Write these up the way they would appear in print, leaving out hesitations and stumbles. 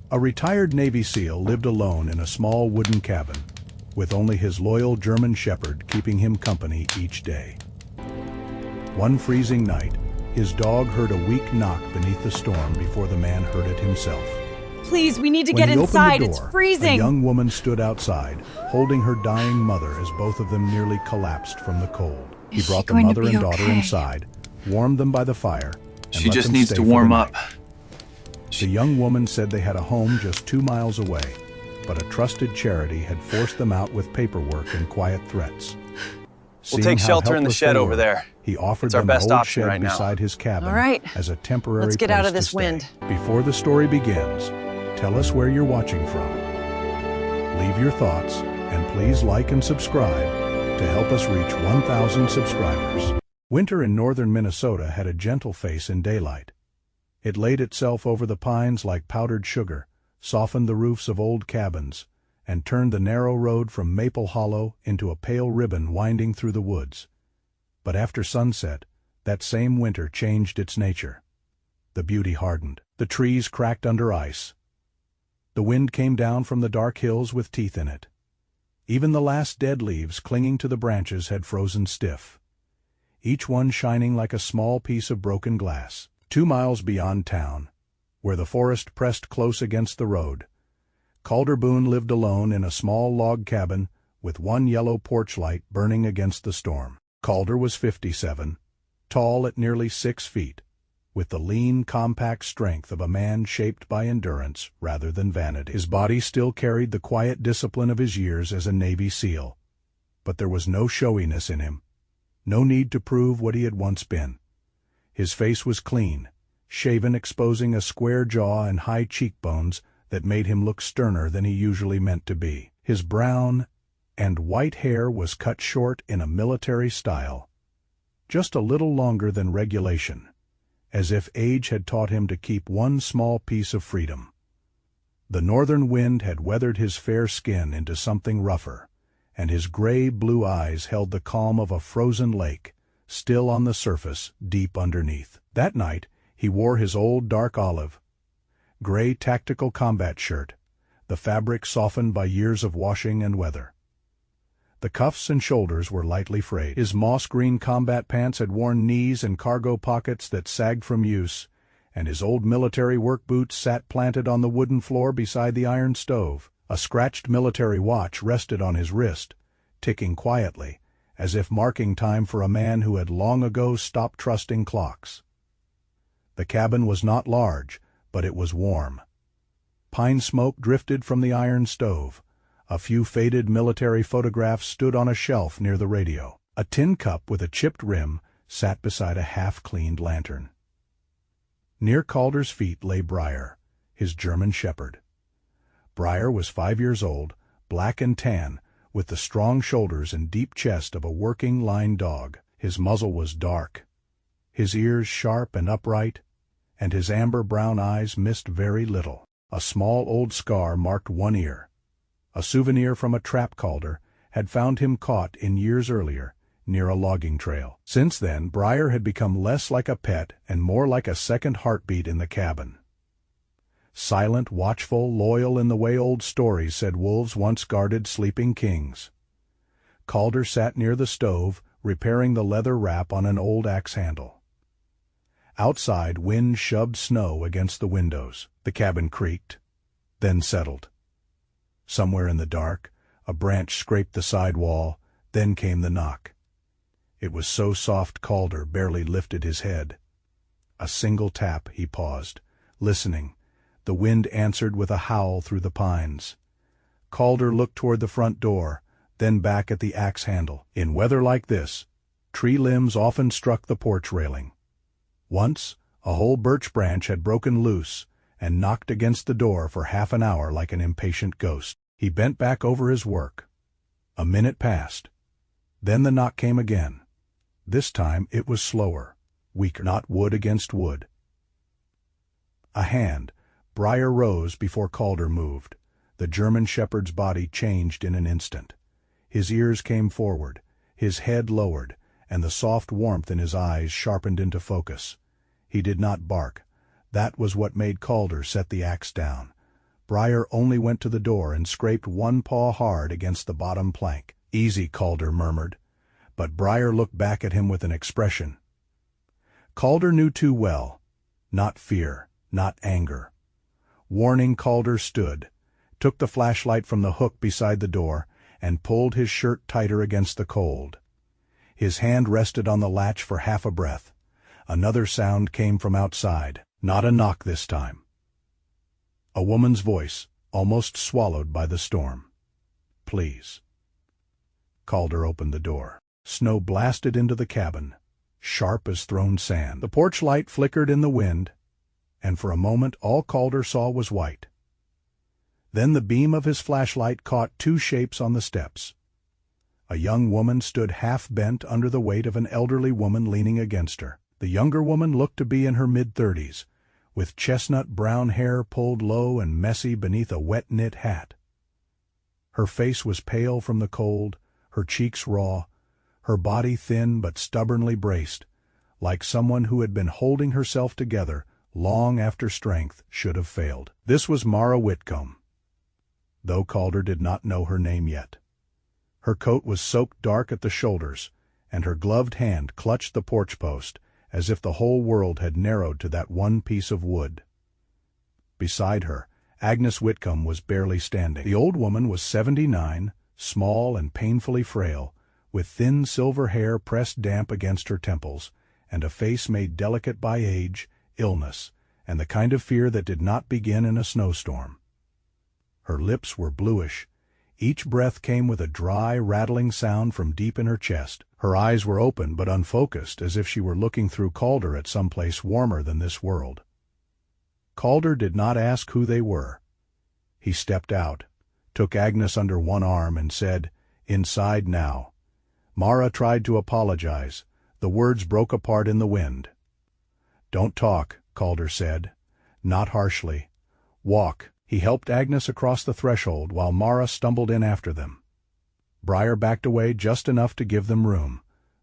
A retired Navy SEAL lived alone in a small wooden cabin, with only his loyal German shepherd keeping him company each day. One freezing night, his dog heard a weak knock beneath the storm before the man heard it himself. Please, we need to get inside. It's freezing. A young woman stood outside, holding her dying mother as both of them nearly collapsed from the cold. He brought the mother and daughter inside, warmed them by the fire, and she let just them needs stay to for warm the up. night. The young woman said they had a home just 2 miles away, but a trusted charity had forced them out with paperwork and quiet threats. We'll take shelter in the shed over there. He offered It's our them best an old option shed right now. beside his cabin All right. as a temporary Let's get place out of to this stay. wind. Before the story begins, tell us where you're watching from. Leave your thoughts, and please like and subscribe to help us reach 1,000 subscribers. Winter in northern Minnesota had a gentle face in daylight. It laid itself over the pines like powdered sugar, softened the roofs of old cabins, and turned the narrow road from Maple Hollow into a pale ribbon winding through the woods. But after sunset, that same winter changed its nature. The beauty hardened. The trees cracked under ice. The wind came down from the dark hills with teeth in it. Even the last dead leaves clinging to the branches had frozen stiff, each one shining like a small piece of broken glass. 2 miles beyond town, where the forest pressed close against the road, Calder Boone lived alone in a small log cabin with one yellow porch light burning against the storm. Calder was 57, tall at nearly 6 feet, with the lean, compact strength of a man shaped by endurance rather than vanity. His body still carried the quiet discipline of his years as a Navy SEAL, but there was no showiness in him, no need to prove what he had once been. His face was clean, shaven, exposing a square jaw and high cheekbones that made him look sterner than he usually meant to be. His brown and white hair was cut short in a military style, just a little longer than regulation, as if age had taught him to keep one small piece of freedom. The northern wind had weathered his fair skin into something rougher, and his gray-blue eyes held the calm of a frozen lake, still on the surface, deep underneath. That night, he wore his old dark olive, gray tactical combat shirt, the fabric softened by years of washing and weather. The cuffs and shoulders were lightly frayed. His moss-green combat pants had worn knees and cargo pockets that sagged from use, and his old military work boots sat planted on the wooden floor beside the iron stove. A scratched military watch rested on his wrist, ticking quietly, as if marking time for a man who had long ago stopped trusting clocks. The cabin was not large, but it was warm. Pine smoke drifted from the iron stove. A few faded military photographs stood on a shelf near the radio. A tin cup with a chipped rim sat beside a half-cleaned lantern. Near Calder's feet lay Briar, his German shepherd. Briar was 5 years old, black and tan, with the strong shoulders and deep chest of a working line dog. His muzzle was dark, his ears sharp and upright, and his amber-brown eyes missed very little. A small old scar marked one ear. A souvenir from a trap Calder had found him caught in years earlier, near a logging trail. Since then, Briar had become less like a pet and more like a second heartbeat in the cabin. Silent, watchful, loyal in the way old stories said wolves once guarded sleeping kings. Calder sat near the stove, repairing the leather wrap on an old axe handle. Outside, wind shoved snow against the windows. The cabin creaked, then settled. Somewhere in the dark, a branch scraped the side wall, then came the knock. It was so soft Calder barely lifted his head. A single tap, he paused, listening. The wind answered with a howl through the pines. Calder looked toward the front door, then back at the axe handle. In weather like this, tree limbs often struck the porch railing. Once, a whole birch branch had broken loose and knocked against the door for half an hour like an impatient ghost. He bent back over his work. A minute passed. Then the knock came again. This time it was slower, weaker, not wood against wood. A hand. Briar rose before Calder moved. The German shepherd's body changed in an instant. His ears came forward, his head lowered, and the soft warmth in his eyes sharpened into focus. He did not bark. That was what made Calder set the axe down. Briar only went to the door and scraped one paw hard against the bottom plank. "Easy," Calder murmured, but Briar looked back at him with an expression. Calder knew too well. Not fear, not anger. Warning, Calder stood, took the flashlight from the hook beside the door, and pulled his shirt tighter against the cold. His hand rested on the latch for half a breath. Another sound came from outside. Not a knock this time. A woman's voice, almost swallowed by the storm. "Please." Calder opened the door. Snow blasted into the cabin, sharp as thrown sand. The porch light flickered in the wind, and for a moment all Calder saw was white. Then the beam of his flashlight caught two shapes on the steps. A young woman stood half-bent under the weight of an elderly woman leaning against her. The younger woman looked to be in her mid-30s, with chestnut-brown hair pulled low and messy beneath a wet-knit hat. Her face was pale from the cold, her cheeks raw, her body thin but stubbornly braced, like someone who had been holding herself together long after strength should have failed. This was Mara Whitcomb, though Calder did not know her name yet. Her coat was soaked dark at the shoulders, and her gloved hand clutched the porch post, as if the whole world had narrowed to that one piece of wood. Beside her, Agnes Whitcomb was barely standing. The old woman was 79, small and painfully frail, with thin silver hair pressed damp against her temples, and a face made delicate by age, illness, and the kind of fear that did not begin in a snowstorm. Her lips were bluish. Each breath came with a dry, rattling sound from deep in her chest. Her eyes were open but unfocused, as if she were looking through Calder at some place warmer than this world. Calder did not ask who they were. He stepped out, took Agnes under one arm, and said, "Inside now." Mara tried to apologize. The words broke apart in the wind. "Don't talk," Calder said, not harshly. "Walk." He helped Agnes across the threshold while Mara stumbled in after them. Briar backed away just enough to give them room,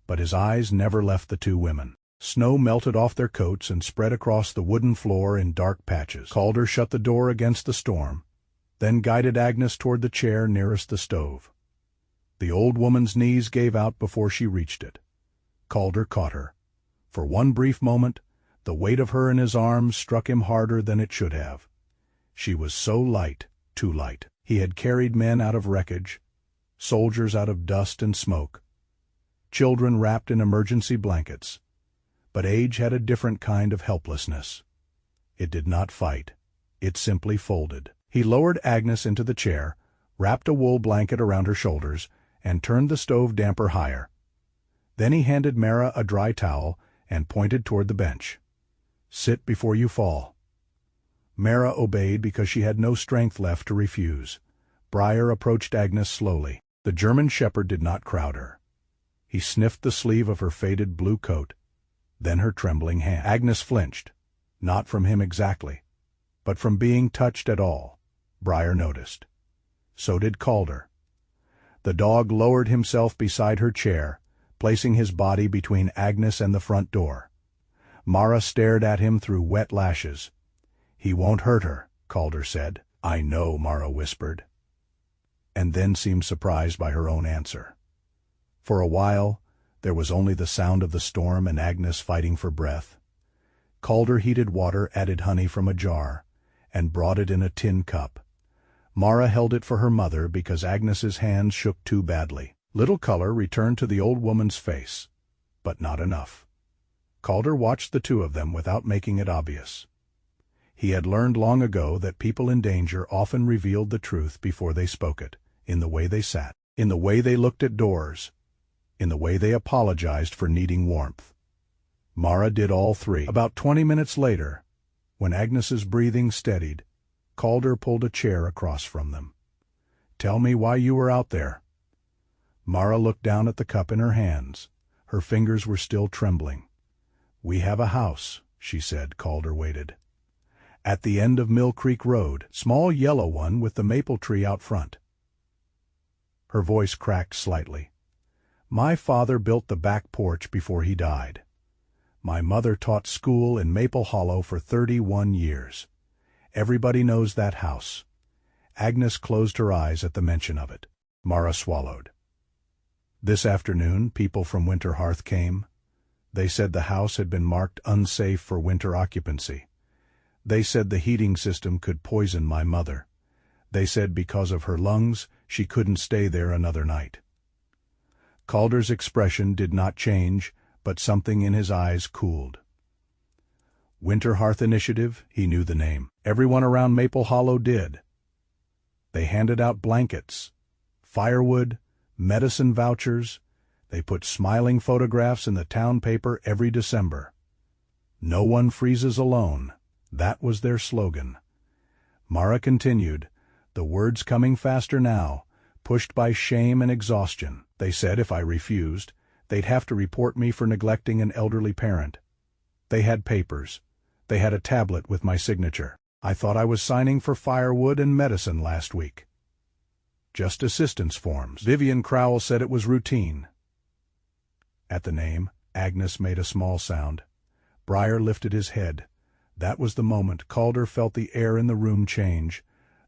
but his eyes never left the two women. Snow melted off their coats and spread across the wooden floor in dark patches. Calder shut the door against the storm, then guided Agnes toward the chair nearest the stove. The old woman's knees gave out before she reached it. Calder caught her. For one brief moment, the weight of her in his arms struck him harder than it should have. She was so light, too light. He had carried men out of wreckage, soldiers out of dust and smoke, children wrapped in emergency blankets. But age had a different kind of helplessness. It did not fight. It simply folded. He lowered Agnes into the chair, wrapped a wool blanket around her shoulders, and turned the stove damper higher. Then he handed Mara a dry towel and pointed toward the bench. "Sit before you fall." Mara obeyed because she had no strength left to refuse. Briar approached Agnes slowly. The German shepherd did not crowd her. He sniffed the sleeve of her faded blue coat, then her trembling hand. Agnes flinched, not from him exactly, but from being touched at all, Briar noticed. So did Calder. The dog lowered himself beside her chair, placing his body between Agnes and the front door. Mara stared at him through wet lashes. "He won't hurt her," Calder said. "I know," Mara whispered, and then seemed surprised by her own answer. For a while, there was only the sound of the storm and Agnes fighting for breath. Calder heated water, added honey from a jar, and brought it in a tin cup. Mara held it for her mother because Agnes's hands shook too badly. Little color returned to the old woman's face, but not enough. Calder watched the two of them without making it obvious. He had learned long ago that people in danger often revealed the truth before they spoke it, in the way they sat, in the way they looked at doors, in the way they apologized for needing warmth. Mara did all three. About 20 minutes later, when Agnes's breathing steadied, Calder pulled a chair across from them. "Tell me why you were out there." Mara looked down at the cup in her hands. Her fingers were still trembling. "We have a house," she said. Calder waited. "At the end of Mill Creek Road, small yellow one with the maple tree out front." Her voice cracked slightly. "My father built the back porch before he died. My mother taught school in Maple Hollow for 31 years. Everybody knows that house. Agnes closed her eyes at the mention of it. Mara swallowed. This afternoon, people from Winter Hearth came. They said the house had been marked unsafe for winter occupancy. They said the heating system could poison my mother. They said because of her lungs, she couldn't stay there another night. Calder's expression did not change, but something in his eyes cooled. Winter Hearth Initiative, he knew the name. Everyone around Maple Hollow did. They handed out blankets, firewood, medicine vouchers. They put smiling photographs in the town paper every December. No one freezes alone. That was their slogan. Mara continued, the words coming faster now, pushed by shame and exhaustion. They said if I refused, they'd have to report me for neglecting an elderly parent. They had papers. They had a tablet with my signature. I thought I was signing for firewood and medicine last week. Just assistance forms. Vivian Crowell said it was routine. At the name, Agnes made a small sound. Briar lifted his head. That was the moment Calder felt the air in the room change,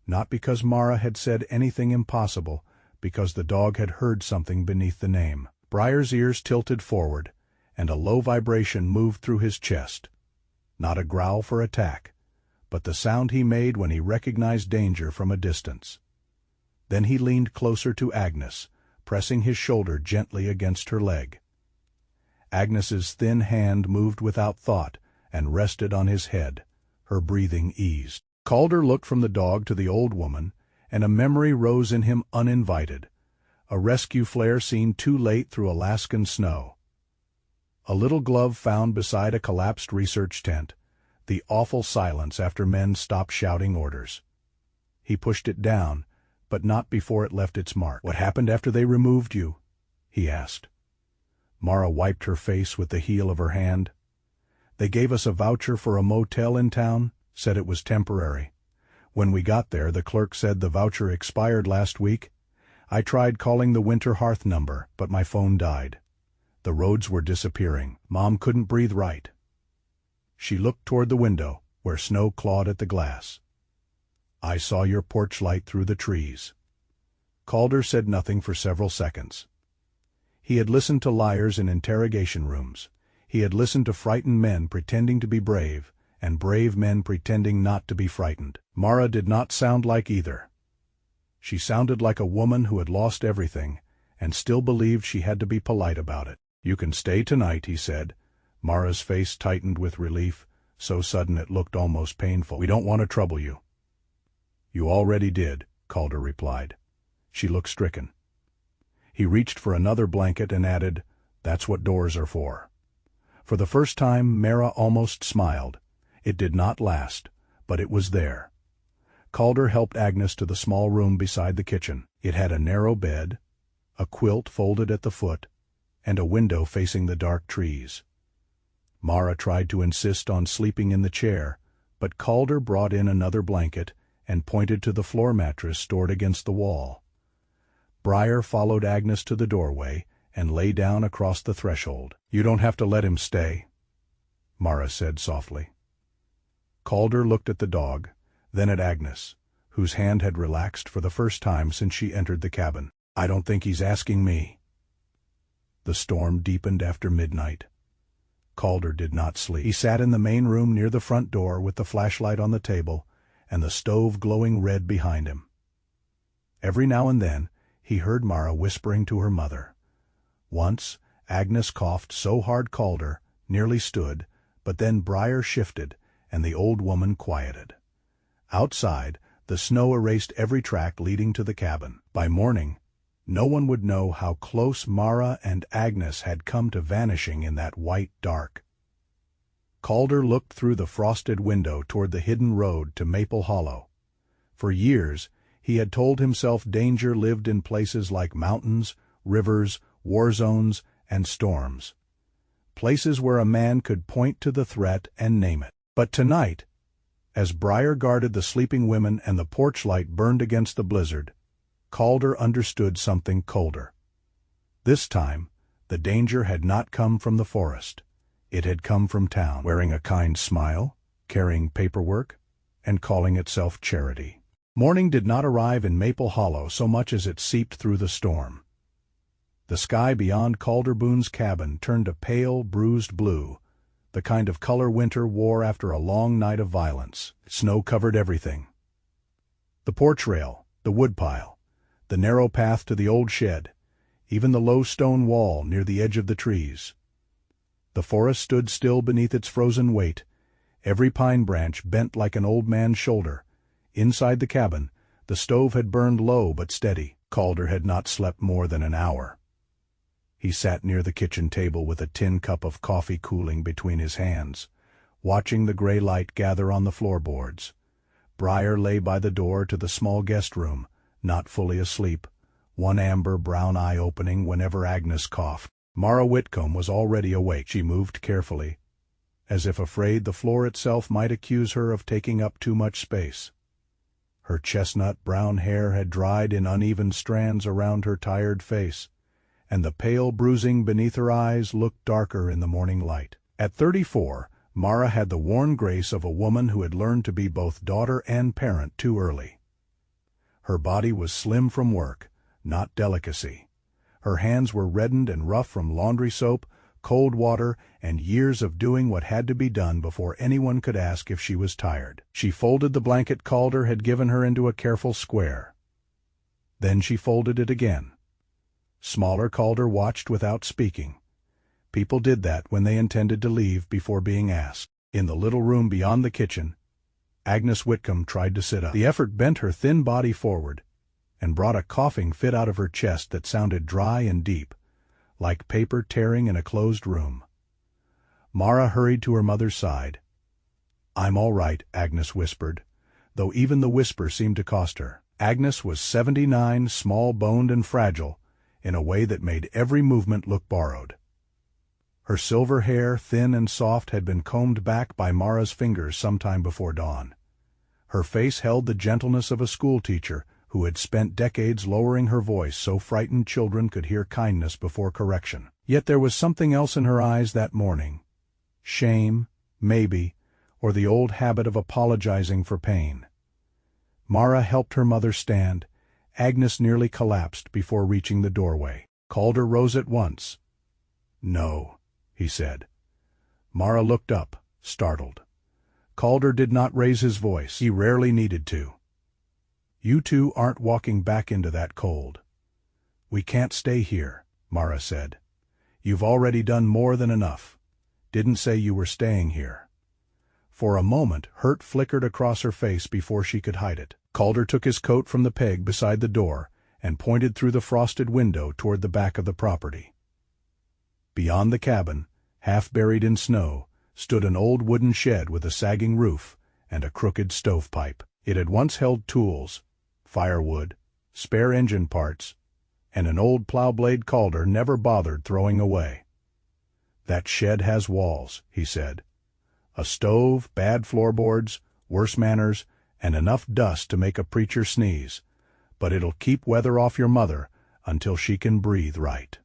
not because Mara had said anything impossible, because the dog had heard something beneath the name. Briar's ears tilted forward, and a low vibration moved through his chest. Not a growl for attack, but the sound he made when he recognized danger from a distance. Then he leaned closer to Agnes, pressing his shoulder gently against her leg. Agnes's thin hand moved without thought and rested on his head. Her breathing eased. Calder looked from the dog to the old woman, and a memory rose in him uninvited. A rescue flare seen too late through Alaskan snow. A little glove found beside a collapsed research tent. The awful silence after men stopped shouting orders. He pushed it down, but not before it left its mark. What happened after they removed you? He asked. Mara wiped her face with the heel of her hand. They gave us a voucher for a motel in town, said it was temporary. When we got there, the clerk said the voucher expired last week. I tried calling the Winter Hearth number, but my phone died. The roads were disappearing. Mom couldn't breathe right. She looked toward the window, where snow clawed at the glass. I saw your porch light through the trees. Calder said nothing for several seconds. He had listened to liars in interrogation rooms. He had listened to frightened men pretending to be brave, and brave men pretending not to be frightened. Mara did not sound like either. She sounded like a woman who had lost everything, and still believed she had to be polite about it. You can stay tonight, he said. Mara's face tightened with relief, so sudden it looked almost painful. We don't want to trouble you. You already did, Calder replied. She looked stricken. He reached for another blanket and added, that's what doors are for. For the first time, Mara almost smiled. It did not last, but it was there. Calder helped Agnes to the small room beside the kitchen. It had a narrow bed, a quilt folded at the foot, and a window facing the dark trees. Mara tried to insist on sleeping in the chair, but Calder brought in another blanket and pointed to the floor mattress stored against the wall. Briar followed Agnes to the doorway and lay down across the threshold. You don't have to let him stay, Mara said softly. Calder looked at the dog, then at Agnes, whose hand had relaxed for the first time since she entered the cabin. I don't think he's asking me. The storm deepened after midnight. Calder did not sleep. He sat in the main room near the front door with the flashlight on the table and the stove glowing red behind him. Every now and then, he heard Mara whispering to her mother. Once, Agnes coughed so hard Calder nearly stood, but then Briar shifted, and the old woman quieted. Outside, the snow erased every track leading to the cabin. By morning, no one would know how close Mara and Agnes had come to vanishing in that white dark. Calder looked through the frosted window toward the hidden road to Maple Hollow. For years, he had told himself danger lived in places like mountains, rivers, war zones, and storms. Places where a man could point to the threat and name it. But tonight, as Briar guarded the sleeping women and the porch light burned against the blizzard, Calder understood something colder. This time, the danger had not come from the forest. It had come from town, wearing a kind smile, carrying paperwork, and calling itself charity. Morning did not arrive in Maple Hollow so much as it seeped through the storm. The sky beyond Calder Boone's cabin turned a pale, bruised blue, the kind of color winter wore after a long night of violence. Snow covered everything. The porch rail, the woodpile, the narrow path to the old shed, even the low stone wall near the edge of the trees. The forest stood still beneath its frozen weight, every pine branch bent like an old man's shoulder. Inside the cabin, the stove had burned low but steady. Calder had not slept more than an hour. He sat near the kitchen table with a tin cup of coffee cooling between his hands, watching the gray light gather on the floorboards. Briar lay by the door to the small guest room, not fully asleep, one amber-brown eye opening whenever Agnes coughed. Mara Whitcomb was already awake. She moved carefully, as if afraid the floor itself might accuse her of taking up too much space. Her chestnut brown hair had dried in uneven strands around her tired face, and the pale bruising beneath her eyes looked darker in the morning light. At 34, Mara had the worn grace of a woman who had learned to be both daughter and parent too early. Her body was slim from work, not delicacy. Her hands were reddened and rough from laundry soap, cold water, and years of doing what had to be done before anyone could ask if she was tired. She folded the blanket Calder had given her into a careful square. Then she folded it again. Smaller Calder watched without speaking. People did that when they intended to leave before being asked. In the little room beyond the kitchen, Agnes Whitcomb tried to sit up. The effort bent her thin body forward and brought a coughing fit out of her chest that sounded dry and deep, like paper tearing in a closed room. Mara hurried to her mother's side. "I'm all right," Agnes whispered, though even the whisper seemed to cost her. Agnes was 79, small-boned and fragile, in a way that made every movement look borrowed. Her silver hair, thin and soft, had been combed back by Mara's fingers sometime before dawn. Her face held the gentleness of a schoolteacher who had spent decades lowering her voice so frightened children could hear kindness before correction. Yet there was something else in her eyes that morning. Shame, maybe, or the old habit of apologizing for pain. Mara helped her mother stand. Agnes nearly collapsed before reaching the doorway. Calder rose at once. "No," he said. Mara looked up, startled. Calder did not raise his voice. He rarely needed to. "You two aren't walking back into that cold." "We can't stay here," Mara said. "You've already done more than enough. Didn't say you were staying here." For a moment, hurt flickered across her face before she could hide it. Calder took his coat from the peg beside the door and pointed through the frosted window toward the back of the property. Beyond the cabin, half buried in snow, stood an old wooden shed with a sagging roof and a crooked stovepipe. It had once held tools, firewood, spare engine parts, and an old plow blade Calder never bothered throwing away. "That shed has walls," he said. "A stove, bad floorboards, worse manners, and enough dust to make a preacher sneeze, but it'll keep weather off your mother until she can breathe right."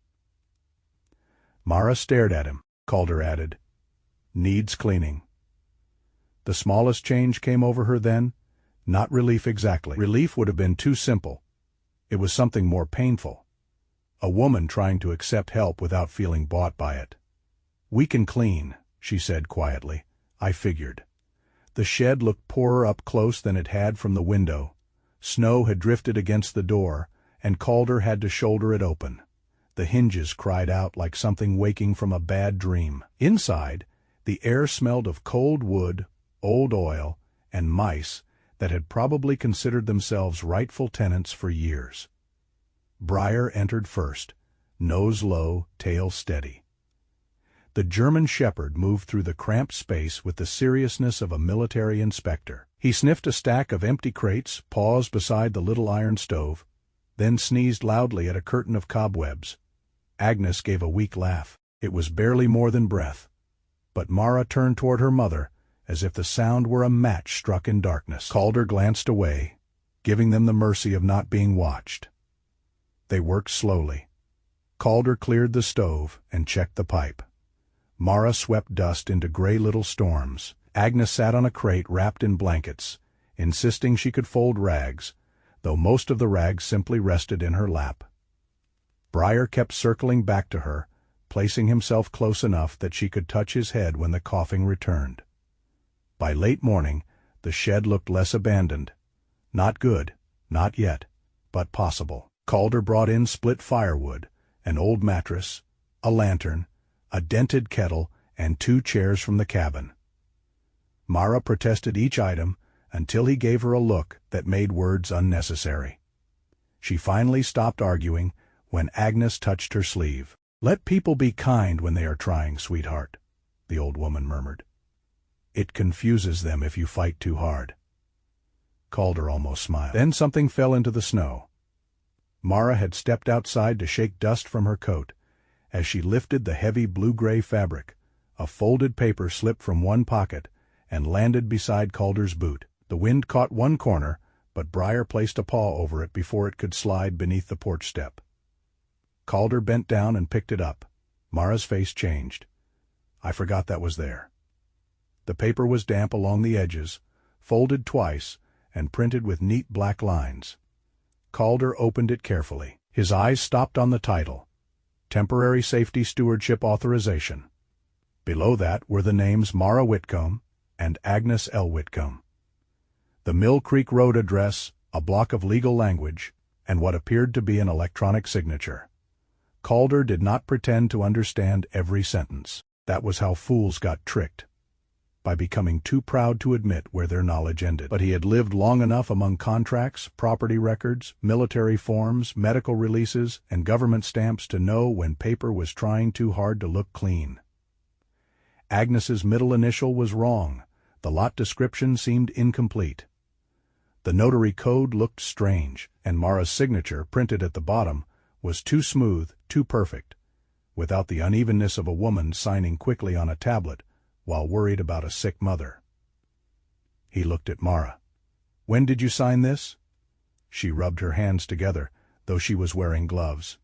Mara stared at him. Calder added, "Needs cleaning." The smallest change came over her then, not relief exactly. Relief would have been too simple. It was something more painful. A woman trying to accept help without feeling bought by it. "We can clean," she said quietly. "I figured." The shed looked poorer up close than it had from the window. Snow had drifted against the door, and Calder had to shoulder it open. The hinges cried out like something waking from a bad dream. Inside, the air smelled of cold wood, old oil, and mice that had probably considered themselves rightful tenants for years. Briar entered first, nose low, tail steady. The German shepherd moved through the cramped space with the seriousness of a military inspector. He sniffed a stack of empty crates, paused beside the little iron stove, then sneezed loudly at a curtain of cobwebs. Agnes gave a weak laugh. It was barely more than breath. But Mara turned toward her mother, as if the sound were a match struck in darkness. Calder glanced away, giving them the mercy of not being watched. They worked slowly. Calder cleared the stove and checked the pipe. Mara swept dust into gray little storms. Agnes sat on a crate wrapped in blankets, insisting she could fold rags, though most of the rags simply rested in her lap. Briar kept circling back to her, placing himself close enough that she could touch his head when the coughing returned. By late morning, the shed looked less abandoned. Not good, not yet, but possible. Calder brought in split firewood, an old mattress, a lantern, a dented kettle, and 2 chairs from the cabin. Mara protested each item until he gave her a look that made words unnecessary. She finally stopped arguing when Agnes touched her sleeve. "Let people be kind when they are trying, sweetheart," the old woman murmured. "It confuses them if you fight too hard." Calder almost smiled. Then something fell into the snow. Mara had stepped outside to shake dust from her coat. As she lifted the heavy blue-gray fabric, a folded paper slipped from one pocket and landed beside Calder's boot. The wind caught one corner, but Briar placed a paw over it before it could slide beneath the porch step. Calder bent down and picked it up. Mara's face changed. "I forgot that was there." The paper was damp along the edges, folded twice, and printed with neat black lines. Calder opened it carefully. His eyes stopped on the title, Temporary Safety Stewardship Authorization. Below that were the names Mara Whitcomb and Agnes L. Whitcomb. The Mill Creek Road address, a block of legal language, and what appeared to be an electronic signature. Calder did not pretend to understand every sentence. That was how fools got tricked, by becoming too proud to admit where their knowledge ended. But he had lived long enough among contracts, property records, military forms, medical releases, and government stamps to know when paper was trying too hard to look clean. Agnes's middle initial was wrong. The lot description seemed incomplete. The notary code looked strange, and Mara's signature, printed at the bottom, was too smooth, too perfect, without the unevenness of a woman signing quickly on a tablet while worried about a sick mother. He looked at Mara. "When did you sign this?" She rubbed her hands together, though she was wearing gloves.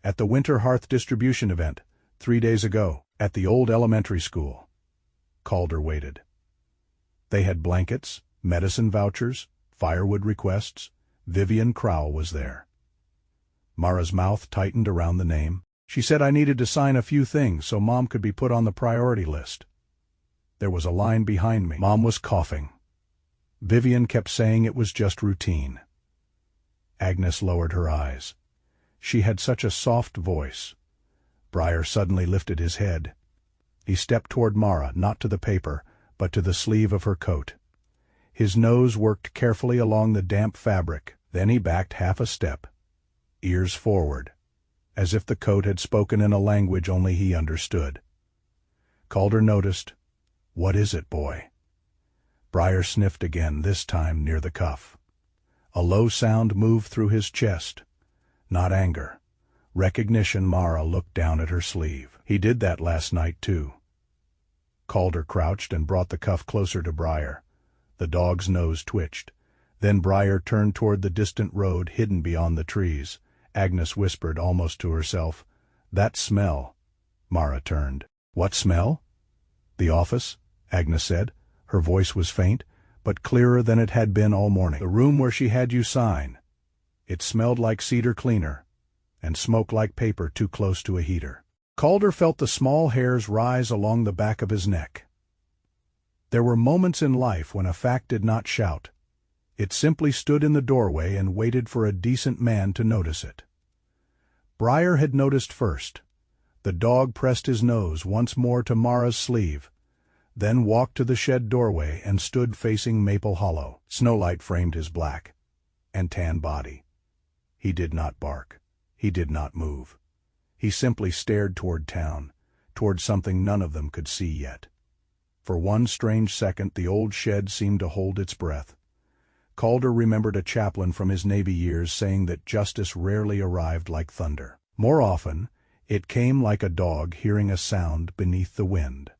"At the Winter Hearth distribution event, 3 days ago, at the old elementary school." Calder waited. They had blankets, medicine vouchers, firewood requests. Vivian Crowell was there. Mara's mouth tightened around the name. "She said I needed to sign a few things so Mom could be put on the priority list." There was a line behind me. Mom was coughing. Vivian kept saying it was just routine. Agnes lowered her eyes. She had such a soft voice. Briar suddenly lifted his head. He stepped toward Mara, not to the paper, but to the sleeve of her coat. His nose worked carefully along the damp fabric. Then he backed half a step, ears forward, as if the coat had spoken in a language only he understood. Calder noticed, "What is it, boy?" Briar sniffed again, this time near the cuff. A low sound moved through his chest. Not anger. Recognition. Mara looked down at her sleeve. "He did that last night, too." Calder crouched and brought the cuff closer to Briar. The dog's nose twitched. Then Briar turned toward the distant road hidden beyond the trees. Agnes whispered almost to herself, "That smell." Mara turned. "What smell?" "The office," Agnes said. Her voice was faint, but clearer than it had been all morning. "The room where she had you sign. It smelled like cedar cleaner, and smoke like paper too close to a heater." Calder felt the small hairs rise along the back of his neck. There were moments in life when a fact did not shout. It simply stood in the doorway and waited for a decent man to notice it. Briar had noticed first. The dog pressed his nose once more to Mara's sleeve, then walked to the shed doorway and stood facing Maple Hollow. Snowlight framed his black and tan body. He did not bark. He did not move. He simply stared toward town, toward something none of them could see yet. For one strange second the old shed seemed to hold its breath. Calder remembered a chaplain from his Navy years saying that justice rarely arrived like thunder. More often, it came like a dog hearing a sound beneath the wind.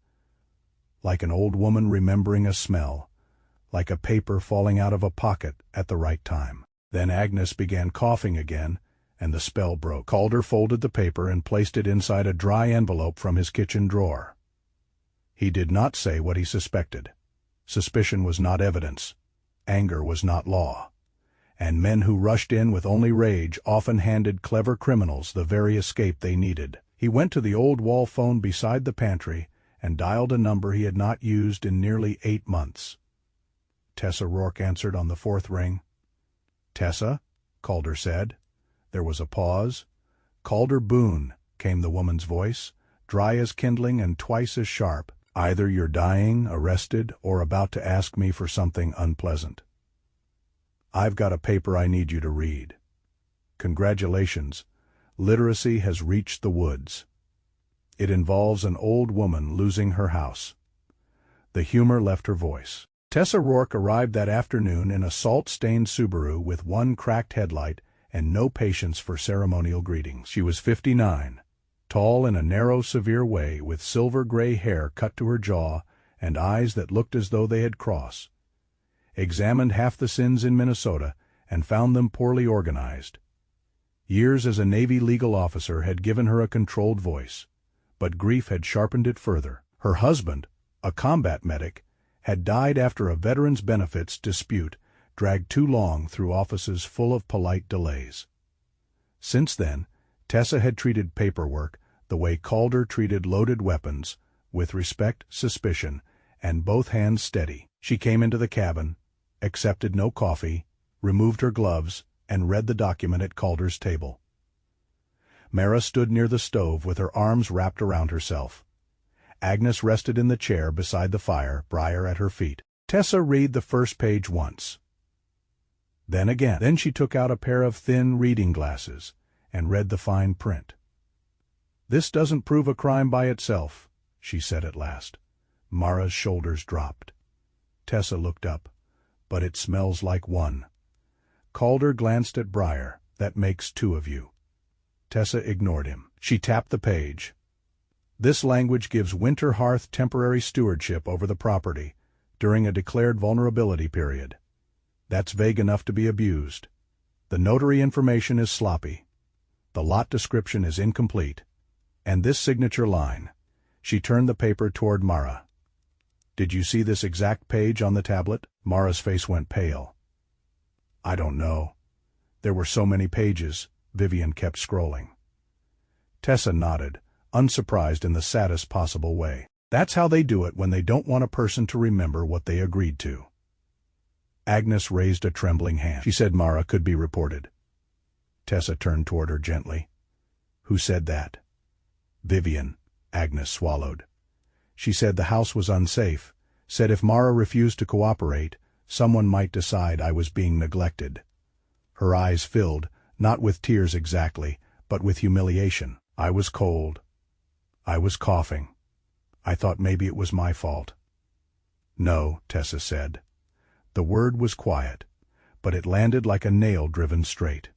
Like an old woman remembering a smell, like a paper falling out of a pocket at the right time. Then Agnes began coughing again, and the spell broke. Calder folded the paper and placed it inside a dry envelope from his kitchen drawer. He did not say what he suspected. Suspicion was not evidence. anger was not law, and men who rushed in with only rage often handed clever criminals the very escape they needed. He went to the old wall phone beside the pantry and dialed a number he had not used in nearly 8 months. Tessa Rourke answered on the 4th ring. "Tessa?" Calder said. There was a pause. "Calder Boone," came the woman's voice, dry as kindling and twice as sharp. "Either you're dying, arrested, or about to ask me for something unpleasant. I've got a paper I need you to read. Congratulations, literacy has reached the woods. It involves an old woman losing her house." The humor left her voice. Tessa Rourke arrived that afternoon in a salt-stained Subaru with one cracked headlight and no patience for ceremonial greetings. She was 59, tall in a narrow, severe way, with silver-gray hair cut to her jaw and eyes that looked as though they had cross. Examined half the sins in Minnesota and found them poorly organized. Years as a Navy legal officer had given her a controlled voice, but grief had sharpened it further. Her husband, a combat medic, had died after a veterans' benefits dispute dragged too long through offices full of polite delays. Since then, Tessa had treated paperwork the way Calder treated loaded weapons, with respect, suspicion, and both hands steady. She came into the cabin, accepted no coffee, removed her gloves, and read the document at Calder's table. Mara stood near the stove with her arms wrapped around herself. Agnes rested in the chair beside the fire, Briar at her feet. Tessa read the first page once. Then again. Then she took out a pair of thin reading glasses and read the fine print. "This doesn't prove a crime by itself," she said at last. Mara's shoulders dropped. Tessa looked up. "But it smells like one." Calder glanced at Briar. "That makes 2 of you." Tessa ignored him. She tapped the page. "This language gives Winter Hearth temporary stewardship over the property during a declared vulnerability period. That's vague enough to be abused. The notary information is sloppy. The lot description is incomplete. And this signature line." She turned the paper toward Mara. "Did you see this exact page on the tablet?" Mara's face went pale. "I don't know. There were so many pages." Vivian kept scrolling. Tessa nodded, unsurprised in the saddest possible way. That's how they do it when they don't want a person to remember what they agreed to. Agnes raised a trembling hand. She said Mara could be reported. Tessa turned toward her gently. "Who said that?" "Vivian," Agnes swallowed. "She said the house was unsafe, said if Mara refused to cooperate, someone might decide I was being neglected." Her eyes filled, not with tears exactly, but with humiliation. "I was cold. I was coughing. I thought maybe it was my fault." "No," Tessa said. The word was quiet, but it landed like a nail driven straight.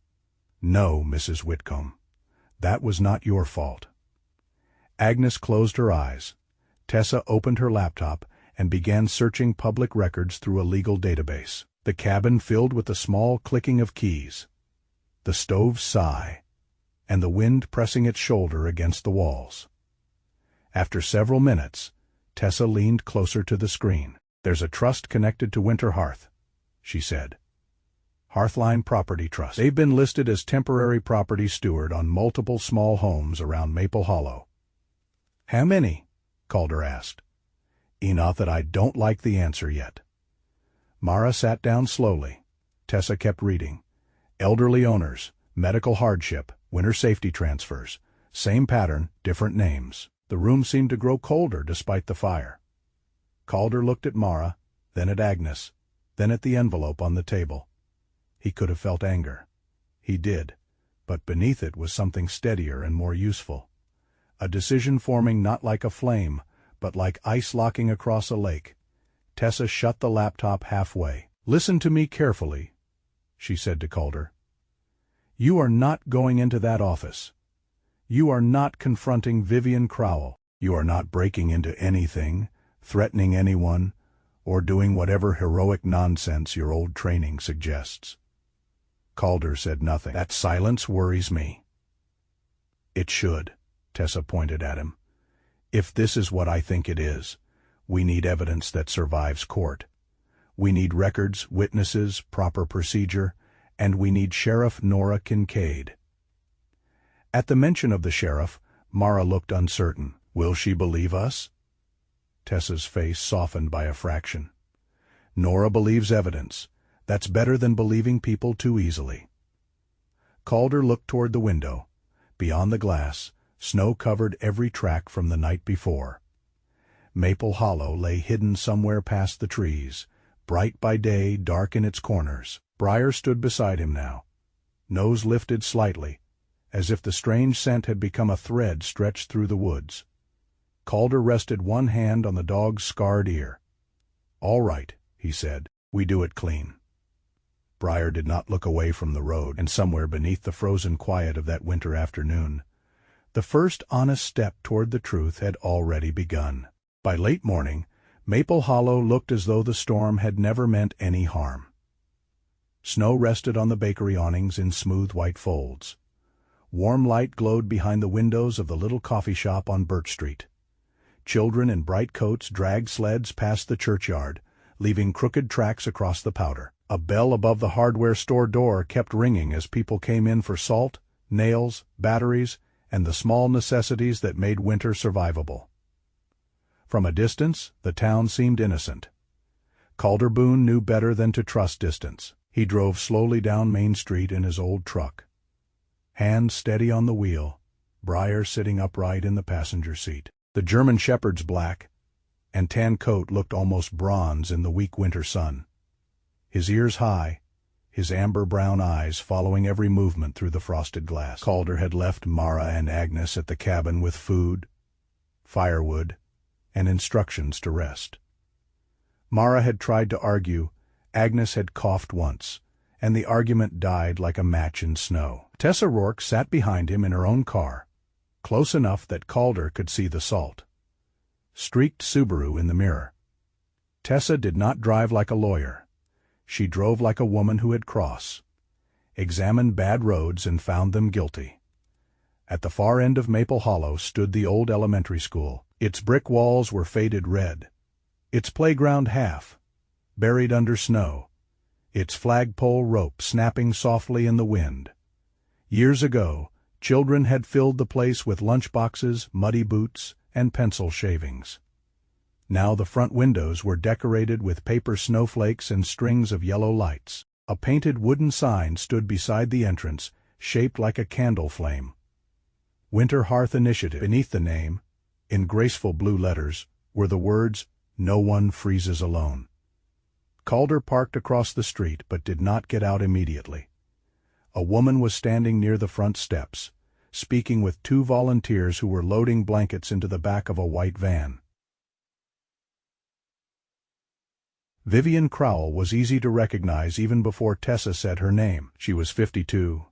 "No, Mrs. Whitcomb. That was not your fault." Agnes closed her eyes. Tessa opened her laptop and began searching public records through a legal database. The cabin filled with the small clicking of keys, the stove's sigh, and the wind pressing its shoulder against the walls. After several minutes, Tessa leaned closer to the screen. "There's a trust connected to Winter Hearth," she said. "Hearthline Property Trust. They've been listed as temporary property steward on multiple small homes around Maple Hollow." "How many?" Calder asked. Enough that I don't like the answer yet. Mara sat down slowly. Tessa kept reading. "Elderly owners, medical hardship, winter safety transfers. Same pattern, different names." The room seemed to grow colder despite the fire. Calder looked at Mara, then at Agnes, then at the envelope on the table. He could have felt anger. He did, but beneath it was something steadier and more useful. A decision forming not like a flame, but like ice locking across a lake. Tessa shut the laptop halfway. "Listen to me carefully," she said to Calder. "You are not going into that office. You are not confronting Vivian Crowell. You are not breaking into anything, threatening anyone, or doing whatever heroic nonsense your old training suggests." Calder said nothing. "That silence worries me." "It should," Tessa pointed at him. "If this is what I think it is, we need evidence that survives court. We need records, witnesses, proper procedure, and we need Sheriff Nora Kincaid." At the mention of the sheriff, Mara looked uncertain. "Will she believe us?" Tessa's face softened by a fraction. "Nora believes evidence. That's better than believing people too easily." Calder looked toward the window. Beyond the glass, snow covered every track from the night before. Maple Hollow lay hidden somewhere past the trees, bright by day, dark in its corners. Briar stood beside him now, nose lifted slightly, as if the strange scent had become a thread stretched through the woods. Calder rested one hand on the dog's scarred ear. "All right," he said, "we do it clean." Briar did not look away from the road, and somewhere beneath the frozen quiet of that winter afternoon, the first honest step toward the truth had already begun. By late morning, Maple Hollow looked as though the storm had never meant any harm. Snow rested on the bakery awnings in smooth white folds. Warm light glowed behind the windows of the little coffee shop on Birch Street. Children in bright coats dragged sleds past the churchyard, leaving crooked tracks across the powder. A bell above the hardware store door kept ringing as people came in for salt, nails, batteries, and the small necessities that made winter survivable. From a distance, the town seemed innocent. Calder Boone knew better than to trust distance. He drove slowly down Main Street in his old truck, hands steady on the wheel, Briar sitting upright in the passenger seat. The German Shepherd's black and tan coat looked almost bronze in the weak winter sun. His ears high, his amber-brown eyes following every movement through the frosted glass. Calder had left Mara and Agnes at the cabin with food, firewood, and instructions to rest. Mara had tried to argue, Agnes had coughed once, and the argument died like a match in snow. Tessa Rourke sat behind him in her own car, close enough that Calder could see the salt streaked Subaru in the mirror. Tessa did not drive like a lawyer. She drove like a woman who had crossed, examined bad roads and found them guilty. At the far end of Maple Hollow stood the old elementary school. Its brick walls were faded red, its playground half buried under snow, its flagpole rope snapping softly in the wind. Years ago, children had filled the place with lunchboxes, muddy boots, and pencil shavings. Now the front windows were decorated with paper snowflakes and strings of yellow lights. A painted wooden sign stood beside the entrance, shaped like a candle flame. Winter Hearth Initiative. Beneath the name, in graceful blue letters, were the words, "No one freezes alone." Calder parked across the street but did not get out immediately. A woman was standing near the front steps, speaking with two volunteers who were loading blankets into the back of a white van. Vivian Crowell was easy to recognize even before Tessa said her name. She was 52,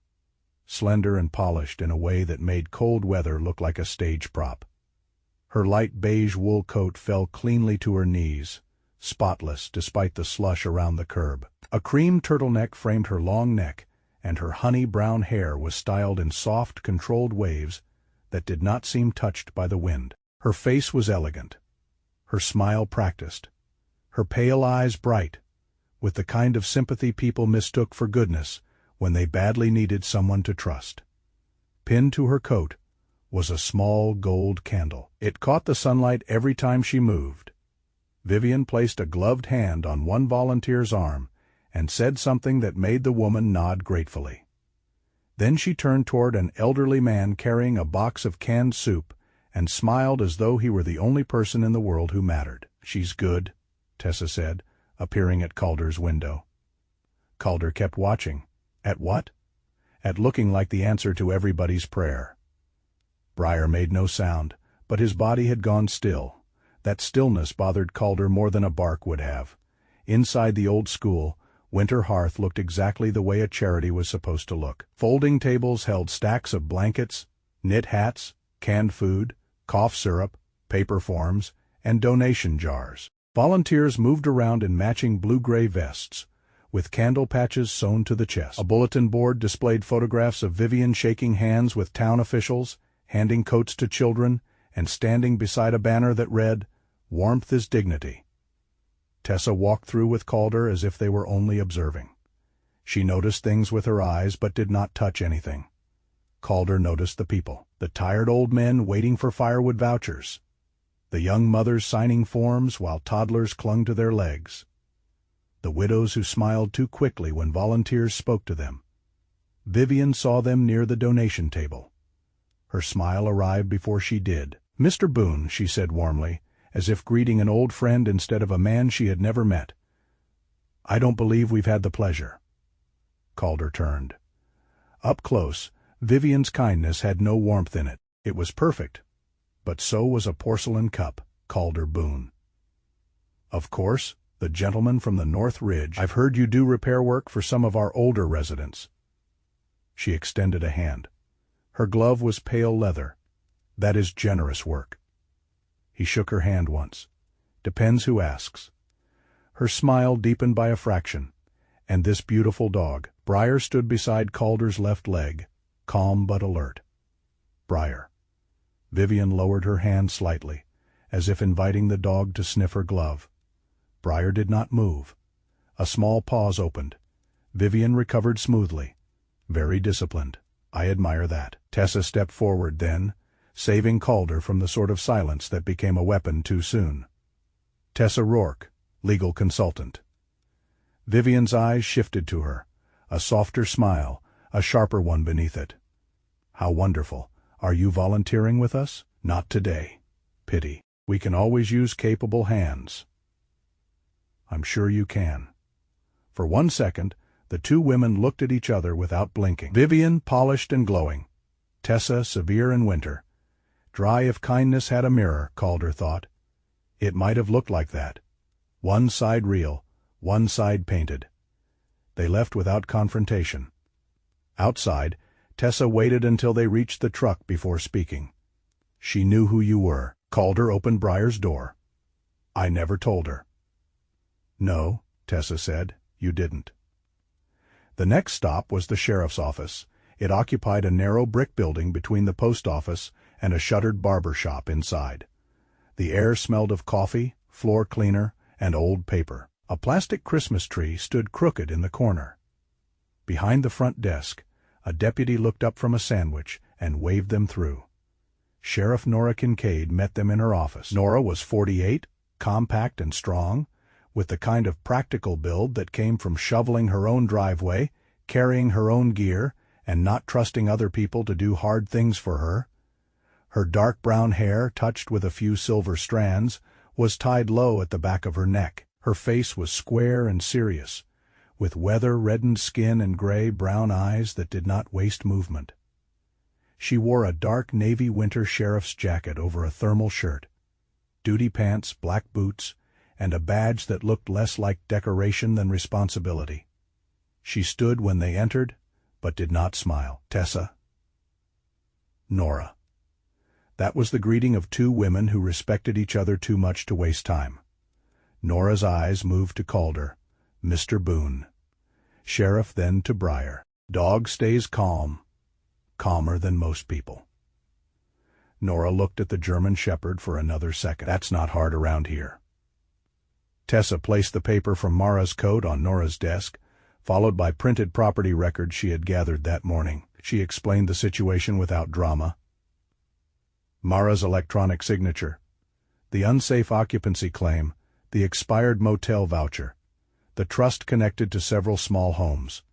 slender and polished in a way that made cold weather look like a stage prop. Her light beige wool coat fell cleanly to her knees, spotless despite the slush around the curb. A cream turtleneck framed her long neck, and her honey-brown hair was styled in soft, controlled waves that did not seem touched by the wind. Her face was elegant, her smile practiced, her pale eyes bright, with the kind of sympathy people mistook for goodness when they badly needed someone to trust. Pinned to her coat was a small gold candle. It caught the sunlight every time she moved. Vivian placed a gloved hand on one volunteer's arm and said something that made the woman nod gratefully. Then she turned toward an elderly man carrying a box of canned soup and smiled as though he were the only person in the world who mattered. "She's good," Tessa said, appearing at Calder's window. Calder kept watching. At what? At looking like the answer to everybody's prayer. Briar made no sound, but his body had gone still. That stillness bothered Calder more than a bark would have. Inside the old school, Winter Hearth looked exactly the way a charity was supposed to look. Folding tables held stacks of blankets, knit hats, canned food, cough syrup, paper forms, and donation jars. Volunteers moved around in matching blue-gray vests, with candle patches sewn to the chest. A bulletin board displayed photographs of Vivian shaking hands with town officials, handing coats to children, and standing beside a banner that read, "Warmth is Dignity." Tessa walked through with Calder as if they were only observing. She noticed things with her eyes but did not touch anything. Calder noticed the people, the tired old men waiting for firewood vouchers, the young mothers signing forms while toddlers clung to their legs, the widows who smiled too quickly when volunteers spoke to them. Vivian saw them near the donation table. Her smile arrived before she did. "Mr. Boone," she said warmly, as if greeting an old friend instead of a man she had never met. "I don't believe we've had the pleasure." Calder turned. Up close, Vivian's kindness had no warmth in it. It was perfect, but so was a porcelain cup, Calder Boone. "Of course, the gentleman from the North Ridge. I've heard you do repair work for some of our older residents." She extended a hand. Her glove was pale leather. "That is generous work." He shook her hand once. "Depends who asks." Her smile deepened by a fraction. And this beautiful dog, Briar, stood beside Calder's left leg, calm but alert. Briar. Vivian lowered her hand slightly, as if inviting the dog to sniff her glove. Briar did not move. A small pause opened. Vivian recovered smoothly. Very disciplined. "I admire that." Tessa stepped forward then, saving Calder from the sort of silence that became a weapon too soon. "Tessa Rourke, legal consultant." Vivian's eyes shifted to her, a softer smile, a sharper one beneath it. "How wonderful. Are you volunteering with us?" "Not today. Pity. We can always use capable hands." "I'm sure you can." For 1 second, the two women looked at each other without blinking. Vivian, polished and glowing. Tessa, severe in winter. Dry if kindness had a mirror, Calder thought. It might have looked like that. One side real, one side painted. They left without confrontation. Outside, Tessa waited until they reached the truck before speaking. "She knew who you were." Calder opened Briar's door. "I never told her." "No," Tessa said, "you didn't." The next stop was the sheriff's office. It occupied a narrow brick building between the post office and a shuttered barber shop inside. The air smelled of coffee, floor cleaner, and old paper. A plastic Christmas tree stood crooked in the corner. Behind the front desk, a deputy looked up from a sandwich and waved them through. Sheriff Nora Kincaid met them in her office. Nora was 48, compact and strong, with the kind of practical build that came from shoveling her own driveway, carrying her own gear, and not trusting other people to do hard things for her. Her dark brown hair, touched with a few silver strands, was tied low at the back of her neck. Her face was square and serious, with weather-reddened skin and gray-brown eyes that did not waste movement. She wore a dark navy winter sheriff's jacket over a thermal shirt, duty pants, black boots, and a badge that looked less like decoration than responsibility. She stood when they entered, but did not smile. "Tessa." "Nora." That was the greeting of two women who respected each other too much to waste time. Nora's eyes moved to Calder. "Mr. Boone." Sheriff then to Briar. "Dog stays calm. Calmer than most people." Nora looked at the German shepherd for another second. "That's not hard around here." Tessa placed the paper from Mara's coat on Nora's desk, followed by printed property records she had gathered that morning. She explained the situation without drama. Mara's electronic signature, the unsafe occupancy claim, the expired motel voucher, the trust connected to several small homes,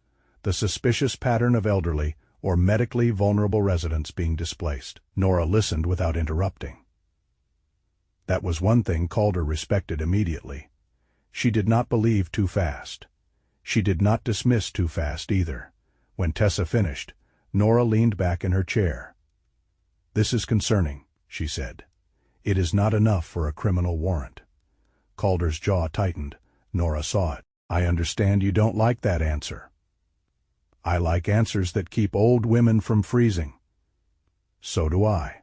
the suspicious pattern of elderly or medically vulnerable residents being displaced. Nora listened without interrupting. That was one thing Calder respected immediately. She did not believe too fast. She did not dismiss too fast either. When Tessa finished, Nora leaned back in her chair. "This is concerning," she said. "It is not enough for a criminal warrant." Calder's jaw tightened. Nora saw it. "I understand you don't like that answer." "I like answers that keep old women from freezing." "So do I."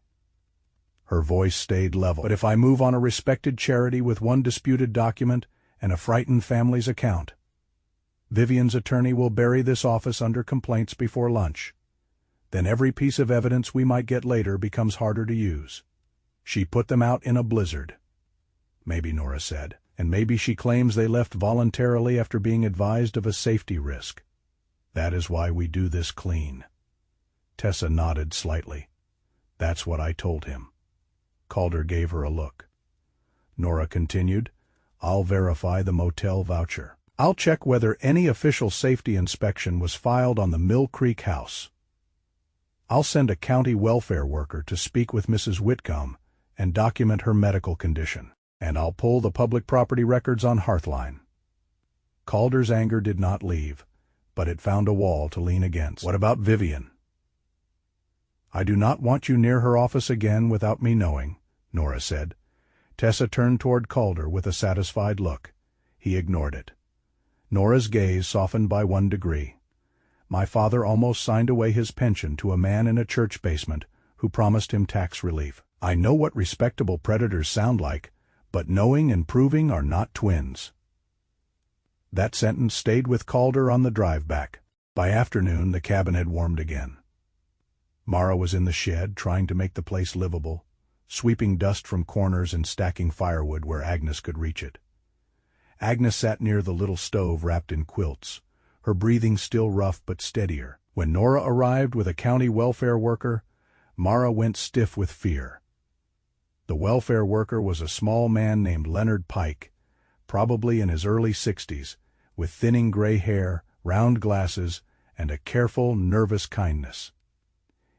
Her voice stayed level. "But if I move on a respected charity with one disputed document and a frightened family's account, Vivian's attorney will bury this office under complaints before lunch. Then every piece of evidence we might get later becomes harder to use." She put them out in a blizzard. "Maybe," Nora said. and maybe she claims they left voluntarily after being advised of a safety risk. That is why we do this clean." Tessa nodded slightly. "That's what I told him." Calder gave her a look. Nora continued, "I'll verify the motel voucher. I'll check whether any official safety inspection was filed on the Mill Creek house. I'll send a county welfare worker to speak with Mrs. Whitcomb and document her medical condition. And I'll pull the public property records on Hearthline." Calder's anger did not leave, but it found a wall to lean against. "What about Vivian?" "I do not want you near her office again without me knowing," Nora said. Tessa turned toward Calder with a satisfied look. He ignored it. Nora's gaze softened by 1 degree. "My father almost signed away his pension to a man in a church basement who promised him tax relief. I know what respectable predators sound like, but knowing and proving are not twins." That sentence stayed with Calder on the drive back. By afternoon, the cabin had warmed again. Mara was in the shed, trying to make the place livable, sweeping dust from corners and stacking firewood where Agnes could reach it. Agnes sat near the little stove wrapped in quilts, her breathing still rough but steadier. When Nora arrived with a county welfare worker, Mara went stiff with fear. The welfare worker was a small man named Leonard Pike, probably in his early 60s, with thinning gray hair, round glasses, and a careful, nervous kindness.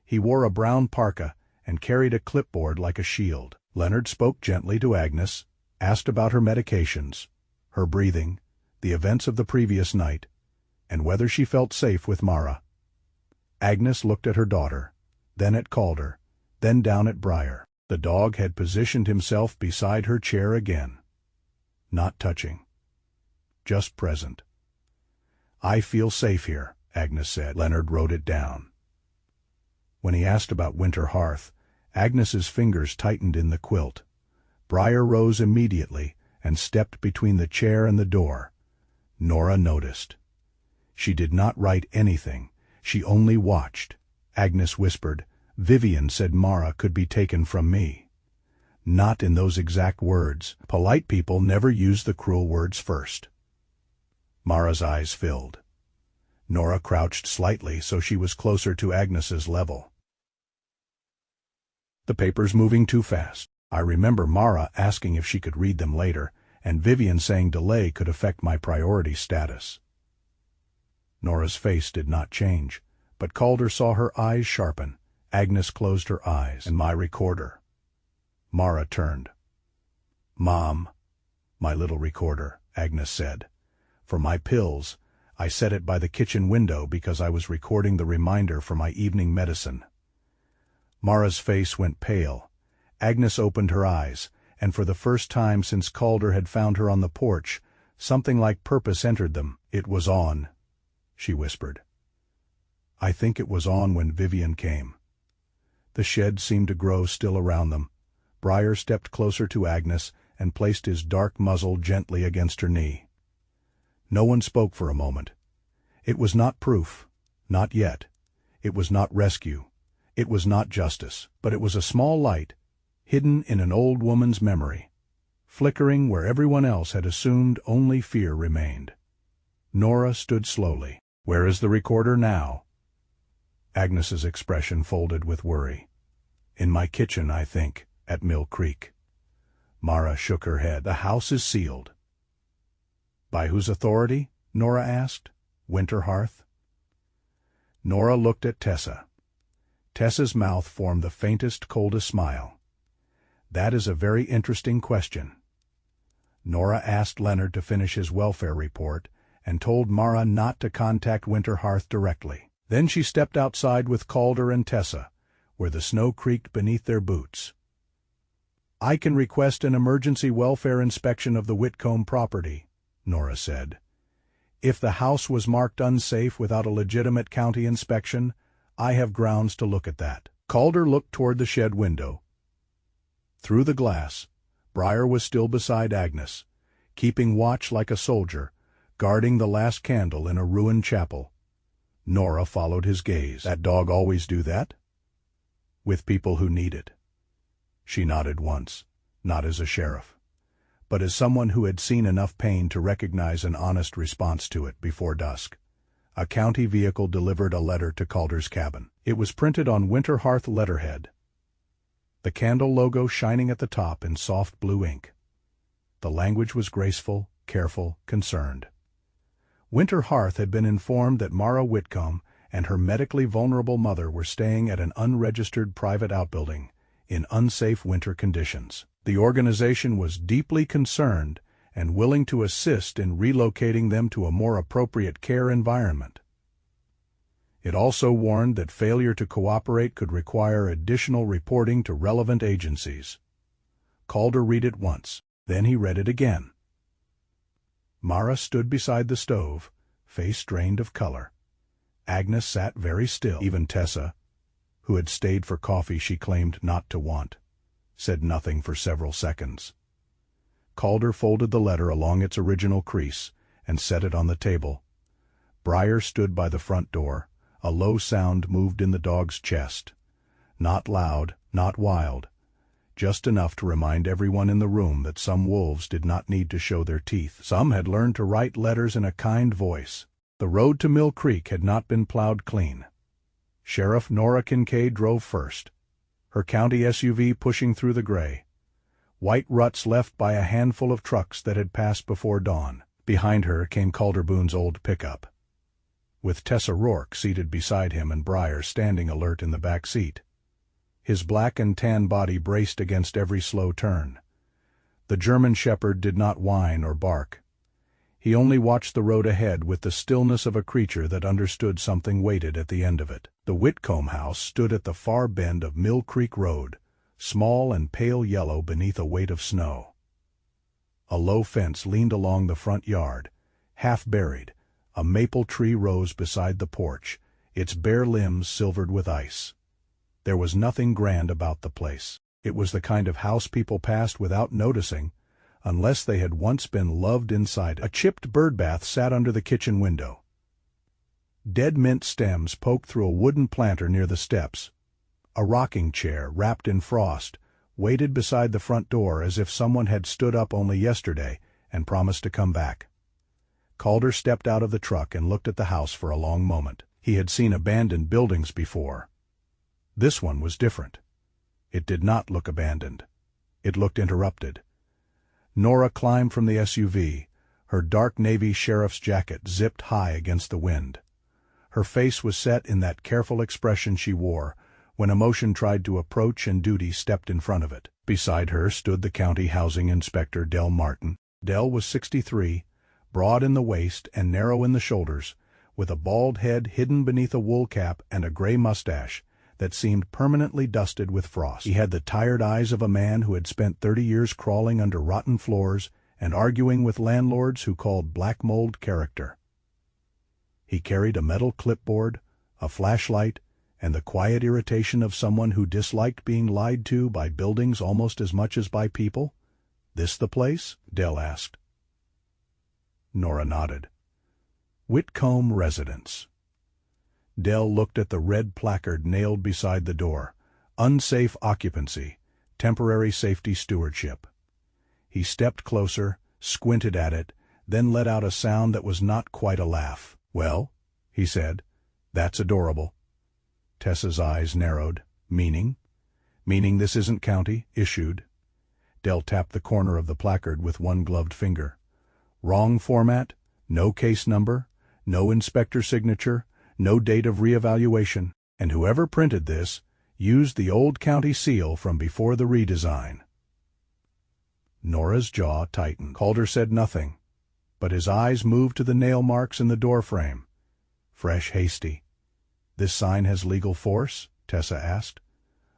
He wore a brown parka and carried a clipboard like a shield. Leonard spoke gently to Agnes, asked about her medications, her breathing, the events of the previous night, and whether she felt safe with Mara. Agnes looked at her daughter, then at Calder, then down at Briar. The dog had positioned himself beside her chair again. Not touching. Just present. "I feel safe here," Agnes said. Leonard wrote it down. When he asked about Winter Hearth, Agnes's fingers tightened in the quilt. Briar rose immediately and stepped between the chair and the door. Nora noticed. She did not write anything. She only watched. Agnes whispered, "Vivian said Mara could be taken from me." Not in those exact words. Polite people never use the cruel words first. Mara's eyes filled. Nora crouched slightly so she was closer to Agnes's level. "The paper's moving too fast. I remember Mara asking if she could read them later, and Vivian saying delay could affect my priority status." Nora's face did not change, but Calder saw her eyes sharpen. Agnes closed her eyes. "And my recorder." Mara turned. "Mom, my little recorder," Agnes said. "For my pills, I set it by the kitchen window because I was recording the reminder for my evening medicine." Mara's face went pale. Agnes opened her eyes, and for the first time since Calder had found her on the porch, something like purpose entered them. "It was on," she whispered. "I think it was on when Vivian came." The shed seemed to grow still around them. Briar stepped closer to Agnes and placed his dark muzzle gently against her knee. No one spoke for a moment. It was not proof. Not yet. It was not rescue. It was not justice. But it was a small light, hidden in an old woman's memory, flickering where everyone else had assumed only fear remained. Nora stood slowly. "Where is the recorder now?" Agnes's expression folded with worry. "In my kitchen, I think, at Mill Creek." Mara shook her head. "The house is sealed." "By whose authority?" Nora asked. "Winter Hearth?" Nora looked at Tessa. Tessa's mouth formed the faintest, coldest smile. "That is a very interesting question." Nora asked Leonard to finish his welfare report and told Mara not to contact Winter Hearth directly. Then she stepped outside with Calder and Tessa, where the snow creaked beneath their boots. "I can request an emergency welfare inspection of the Whitcomb property," Nora said. "If the house was marked unsafe without a legitimate county inspection, I have grounds to look at that." Calder looked toward the shed window. Through the glass, Briar was still beside Agnes, keeping watch like a soldier, guarding the last candle in a ruined chapel. Nora followed his gaze. "That dog always do that?" "With people who need it." She nodded once, not as a sheriff. but as someone who had seen enough pain to recognize an honest response to it before dusk. A county vehicle delivered a letter to Calder's cabin. It was printed on winter hearth letterhead, the candle logo shining at the top in soft blue ink. The language was graceful, careful, concerned. Winter Hearth had been informed that Mara Whitcomb and her medically vulnerable mother were staying at an unregistered private outbuilding in unsafe winter conditions. The organization was deeply concerned and willing to assist in relocating them to a more appropriate care environment. It also warned that failure to cooperate could require additional reporting to relevant agencies. Calder read it once, then he read it again. Mara stood beside the stove, face drained of color. Agnes sat very still. Even Tessa, who had stayed for coffee she claimed not to want, said nothing for several seconds. Calder folded the letter along its original crease and set it on the table. Briar stood by the front door. A low sound moved in the dog's chest. Not loud, not wild, just enough to remind everyone in the room that some wolves did not need to show their teeth. Some had learned to write letters in a kind voice. The road to Mill Creek had not been plowed clean. Sheriff Nora Kincaid drove first, her county SUV pushing through the gray. White ruts left by a handful of trucks that had passed before dawn. Behind her came Calder Boone's old pickup, with Tessa Rourke seated beside him and Briar standing alert in the back seat. His black and tan body braced against every slow turn. The German shepherd did not whine or bark. He only watched the road ahead with the stillness of a creature that understood something waited at the end of it. The Whitcomb house stood at the far bend of Mill Creek Road, small and pale yellow beneath a weight of snow. A low fence leaned along the front yard, half buried. A maple tree rose beside the porch, its bare limbs silvered with ice. There was nothing grand about the place. It was the kind of house people passed without noticing, unless they had once been loved inside. A chipped birdbath sat under the kitchen window. Dead mint stems poked through a wooden planter near the steps. A rocking chair, wrapped in frost, waited beside the front door as if someone had stood up only yesterday and promised to come back. Calder stepped out of the truck and looked at the house for a long moment. He had seen abandoned buildings before. This one was different. It did not look abandoned. It looked interrupted. Nora climbed from the SUV, her dark navy sheriff's jacket zipped high against the wind. Her face was set in that careful expression she wore when emotion tried to approach and duty stepped in front of it. Beside her stood the county housing inspector, Del Martin. Del was 63, broad in the waist and narrow in the shoulders, with a bald head hidden beneath a wool cap and a gray mustache that seemed permanently dusted with frost. He had the tired eyes of a man who had spent 30 years crawling under rotten floors and arguing with landlords who called black mold character. He carried a metal clipboard, a flashlight, and the quiet irritation of someone who disliked being lied to by buildings almost as much as by people. "This the place?" Del asked. Nora nodded. Whitcomb Residence. Del looked at the red placard nailed beside the door. Unsafe occupancy, temporary safety stewardship. He stepped closer, squinted at it, then let out a sound that was not quite a laugh. "Well," he said, "that's adorable." Tessa's eyes narrowed. "Meaning?" "Meaning this isn't county issued." Del tapped the corner of the placard with one gloved finger. "Wrong format, no case number, no inspector signature, no date of reevaluation, and whoever printed this used the old county seal from before the redesign." Nora's jaw tightened. Calder said nothing, but his eyes moved to the nail marks in the doorframe. "Fresh, hasty." "This sign has legal force?" Tessa asked.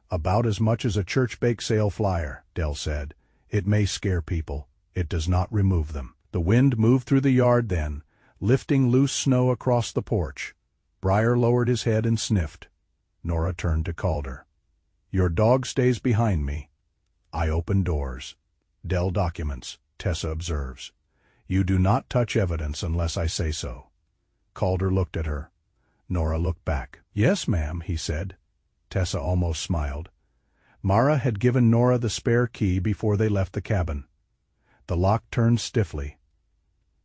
"About as much as a church bake sale flyer," Del said. "It may scare people. It does not remove them." The wind moved through the yard then, lifting loose snow across the porch. Briar lowered his head and sniffed. Nora turned to Calder. "Your dog stays behind me. I open doors. Del documents," Tessa observes. "You do not touch evidence unless I say so." Calder looked at her. Nora looked back. "Yes, ma'am," he said. Tessa almost smiled. Mara had given Nora the spare key before they left the cabin. The lock turned stiffly.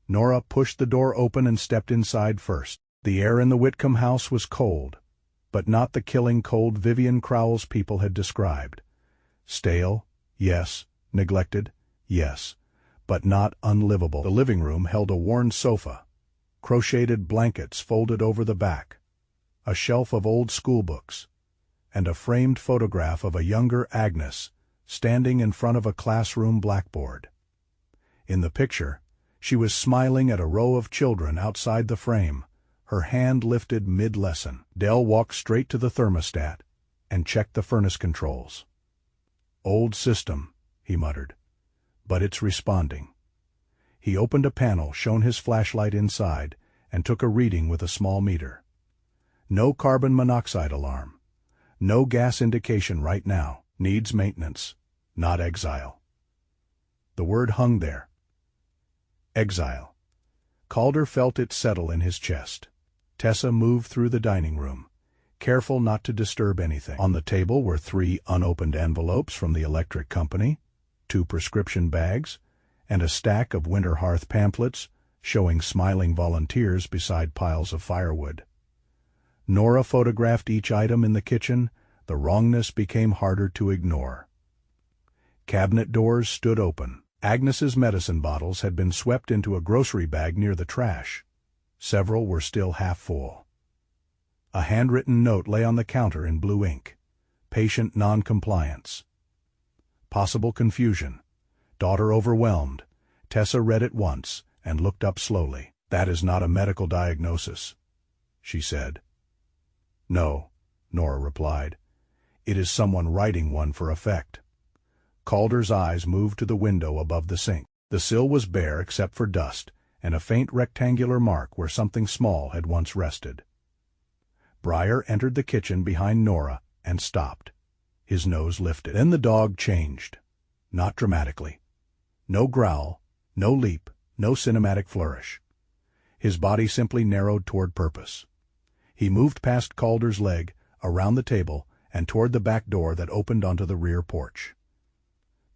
Nora pushed the door open and stepped inside first. The air in the Whitcomb house was cold, but not the killing cold Vivian Crowell's people had described. Stale, yes. Neglected, yes. But not unlivable. The living room held a worn sofa, crocheted blankets folded over the back, a shelf of old schoolbooks, and a framed photograph of a younger Agnes standing in front of a classroom blackboard. In the picture, she was smiling at a row of children outside the frame, her hand lifted mid-lesson. Dell walked straight to the thermostat and checked the furnace controls. "Old system," he muttered, "but it's responding." He opened a panel, shone his flashlight inside, and took a reading with a small meter. No carbon monoxide alarm. No gas indication right now. Needs maintenance, not exile. The word hung there. Exile. Calder felt it settle in his chest. Tessa moved through the dining room, careful not to disturb anything. On the table were 3 unopened envelopes from the electric company, 2 prescription bags, and a stack of winter hearth pamphlets showing smiling volunteers beside piles of firewood. Nora photographed each item in the kitchen. The wrongness became harder to ignore. Cabinet doors stood open. Agnes's medicine bottles had been swept into a grocery bag near the trash. Several were still half full. A handwritten note lay on the counter in blue ink. Patient non-compliance. Possible confusion. Daughter overwhelmed. Tessa read it once and looked up slowly. "That is not a medical diagnosis," she said. "No," Nora replied. "It is someone writing one for effect." Calder's eyes moved to the window above the sink. The sill was bare except for dust and a faint rectangular mark where something small had once rested. Briar entered the kitchen behind Nora and stopped. His nose lifted. Then the dog changed. Not dramatically. No growl, no leap, no cinematic flourish. His body simply narrowed toward purpose. He moved past Calder's leg, around the table, and toward the back door that opened onto the rear porch.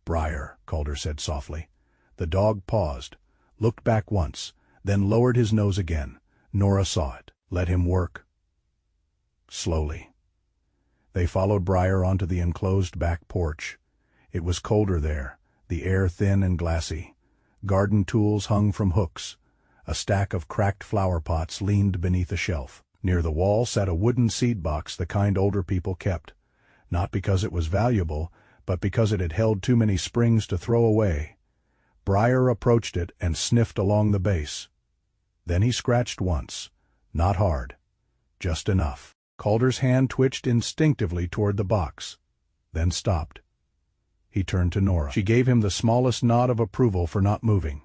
"Briar," Calder said softly. The dog paused, looked back once, then lowered his nose again. Nora saw it. "Let him work." Slowly. They followed Briar onto the enclosed back porch. It was colder there, the air thin and glassy. Garden tools hung from hooks. A stack of cracked flower pots leaned beneath a shelf. Near the wall sat a wooden seed box, the kind older people kept, not because it was valuable, but because it had held too many springs to throw away. Briar approached it and sniffed along the base. Then he scratched once, not hard, just enough. Calder's hand twitched instinctively toward the box, then stopped. He turned to Nora. She gave him the smallest nod of approval for not moving.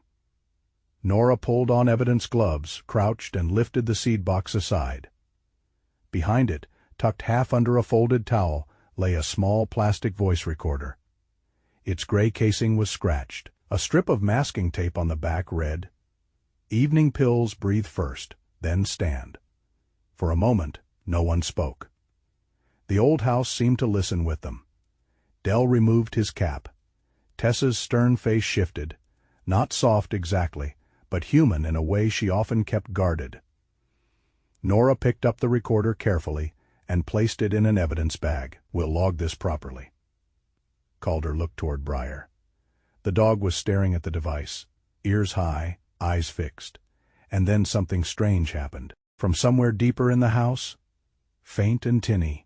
Nora pulled on evidence gloves, crouched, and lifted the seed box aside. Behind it, tucked half under a folded towel, lay a small plastic voice recorder. Its gray casing was scratched. A strip of masking tape on the back read, "Evening pills, breathe first, then stand." For a moment, no one spoke. The old house seemed to listen with them. Dell removed his cap. Tessa's stern face shifted, not soft exactly, but human in a way she often kept guarded. Nora picked up the recorder carefully and placed it in an evidence bag. "We'll log this properly." Calder looked toward Briar. The dog was staring at the device, ears high, eyes fixed. And then something strange happened. From somewhere deeper in the house, faint and tinny,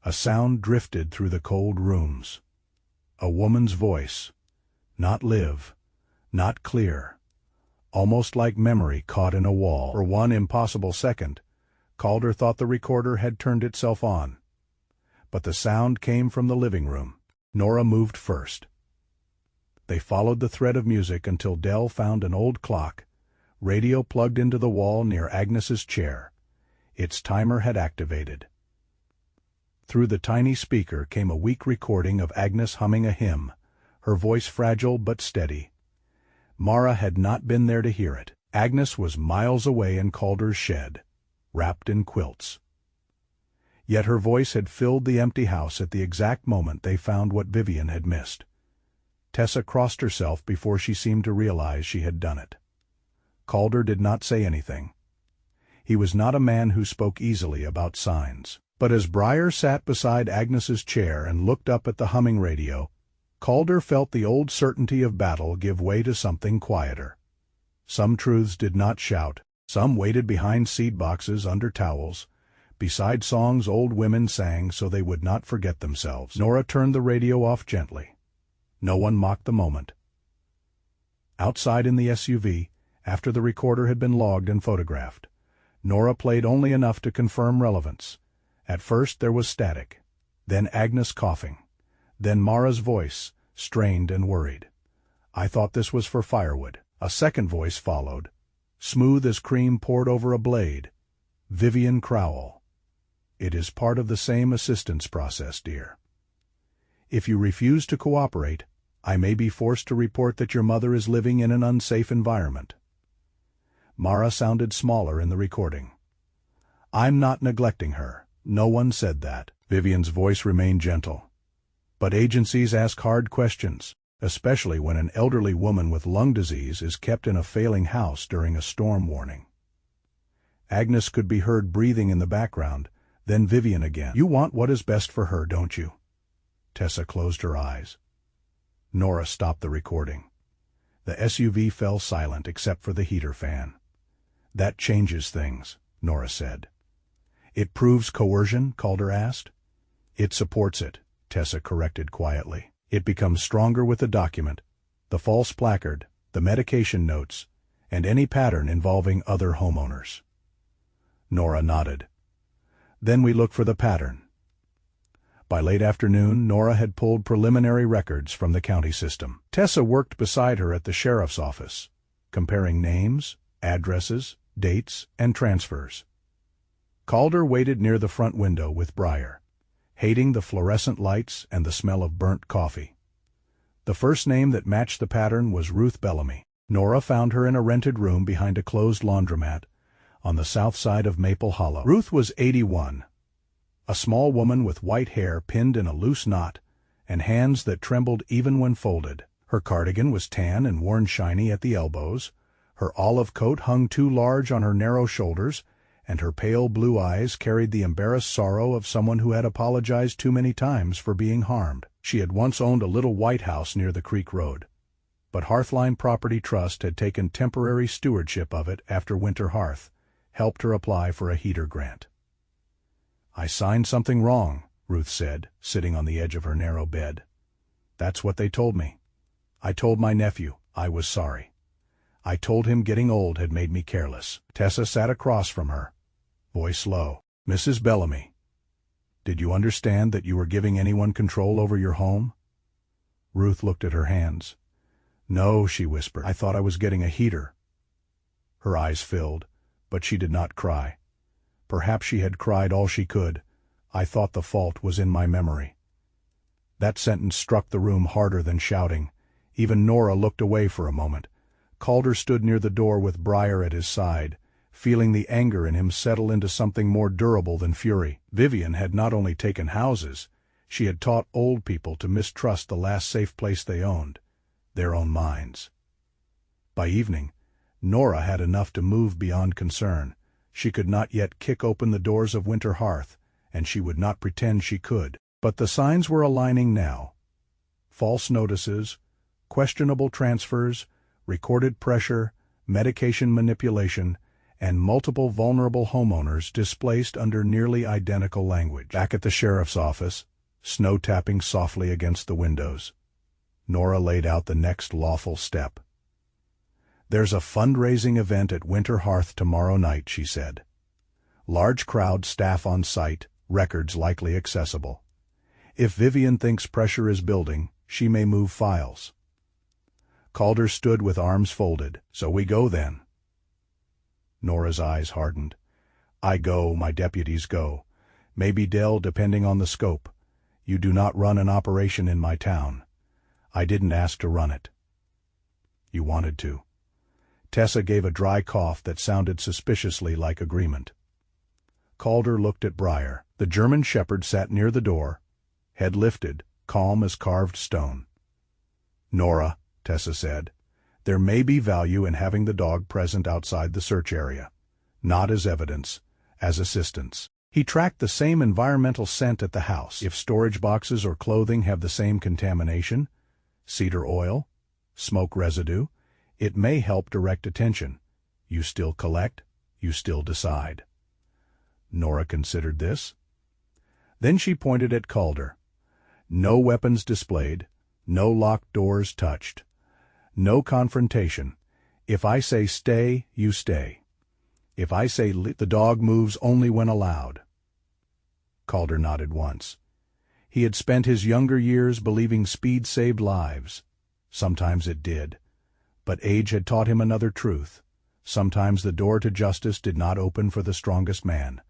a sound drifted through the cold rooms. A woman's voice, not live, not clear, almost like memory caught in a wall. For one impossible second, Calder thought the recorder had turned itself on. But the sound came from the living room. Nora moved first. They followed the thread of music until Dell found an old clock, radio plugged into the wall near Agnes's chair. Its timer had activated. Through the tiny speaker came a weak recording of Agnes humming a hymn, her voice fragile but steady. Mara had not been there to hear it. Agnes was miles away in Calder's shed, wrapped in quilts. Yet her voice had filled the empty house at the exact moment they found what Vivian had missed. Tessa crossed herself before she seemed to realize she had done it. Calder did not say anything. He was not a man who spoke easily about signs. But as Briar sat beside Agnes's chair and looked up at the humming radio, Calder felt the old certainty of battle give way to something quieter. Some truths did not shout. Some waited behind seed boxes under towels, beside songs old women sang so they would not forget themselves. Nora turned the radio off gently. No one mocked the moment. Outside in the SUV, after the recorder had been logged and photographed, Nora played only enough to confirm relevance. At first there was static, then Agnes coughing, then Mara's voice, strained and worried. "I thought this was for firewood." A second voice followed, smooth as cream poured over a blade. Vivian Crowell. "It is part of the same assistance process, dear. If you refuse to cooperate, I may be forced to report that your mother is living in an unsafe environment." Mara sounded smaller in the recording. "I'm not neglecting her. No one said that." Vivian's voice remained gentle. "But agencies ask hard questions, especially when an elderly woman with lung disease is kept in a failing house during a storm warning." Agnes could be heard breathing in the background, then Vivian again. "You want what is best for her, don't you?" Tessa closed her eyes. Nora stopped the recording. The SUV fell silent except for the heater fan. "That changes things," Nora said. "It proves coercion?" Calder asked. "It supports it," Tessa corrected quietly. "It becomes stronger with the document, the false placard, the medication notes, and any pattern involving other homeowners." Nora nodded. "Then we look for the pattern." By late afternoon, Nora had pulled preliminary records from the county system. Tessa worked beside her at the sheriff's office, comparing names, addresses, dates, and transfers. Calder waited near the front window with Briar, hating the fluorescent lights and the smell of burnt coffee. The first name that matched the pattern was Ruth Bellamy. Nora found her in a rented room behind a closed laundromat on the south side of Maple Hollow. Ruth was 81, a small woman with white hair pinned in a loose knot and hands that trembled even when folded. Her cardigan was tan and worn shiny at the elbows, her olive coat hung too large on her narrow shoulders, and her pale blue eyes carried the embarrassed sorrow of someone who had apologized too many times for being harmed. She had once owned a little white house near the creek road, but Hearthline Property Trust had taken temporary stewardship of it after Winter Hearth helped her apply for a heater grant. "I signed something wrong," Ruth said, sitting on the edge of her narrow bed. "That's what they told me. I told my nephew I was sorry. I told him getting old had made me careless." Tessa sat across from her, voice low. "Mrs. Bellamy, did you understand that you were giving anyone control over your home?" Ruth looked at her hands. "No," she whispered. "I thought I was getting a heater." Her eyes filled, but she did not cry. Perhaps she had cried all she could. "I thought the fault was in my memory." That sentence struck the room harder than shouting. Even Nora looked away for a moment. Calder stood near the door with Briar at his side, feeling the anger in him settle into something more durable than fury. Vivian had not only taken houses, she had taught old people to mistrust the last safe place they owned, their own minds. By evening, Nora had enough to move beyond concern. She could not yet kick open the doors of Winter Hearth, and she would not pretend she could. But the signs were aligning now. False notices, questionable transfers, recorded pressure, medication manipulation, and multiple vulnerable homeowners displaced under nearly identical language. Back at the sheriff's office, snow tapping softly against the windows, Nora laid out the next lawful step. "There's a fundraising event at Winter Hearth tomorrow night," she said. "Large crowd, staff on site, records likely accessible. If Vivian thinks pressure is building, she may move files." Calder stood with arms folded. "So we go then?" Nora's eyes hardened. "I go, my deputies go. Maybe Dell, depending on the scope. You do not run an operation in my town. I didn't ask to run it." "You wanted to." Tessa gave a dry cough that sounded suspiciously like agreement. Calder looked at Briar. The German shepherd sat near the door, head lifted, calm as carved stone. "Nora," Tessa said, "there may be value in having the dog present outside the search area. Not as evidence, as assistance. He tracked the same environmental scent at the house. If storage boxes or clothing have the same contamination, cedar oil, smoke residue, it may help direct attention. You still collect, you still decide." Nora considered this. Then she pointed at Calder. "No weapons displayed, no locked doors touched, no confrontation. If I say stay, you stay. If I say the dog moves only when allowed." Calder nodded once. He had spent his younger years believing speed saved lives. Sometimes it did. But age had taught him another truth. Sometimes the door to justice did not open for the strongest man.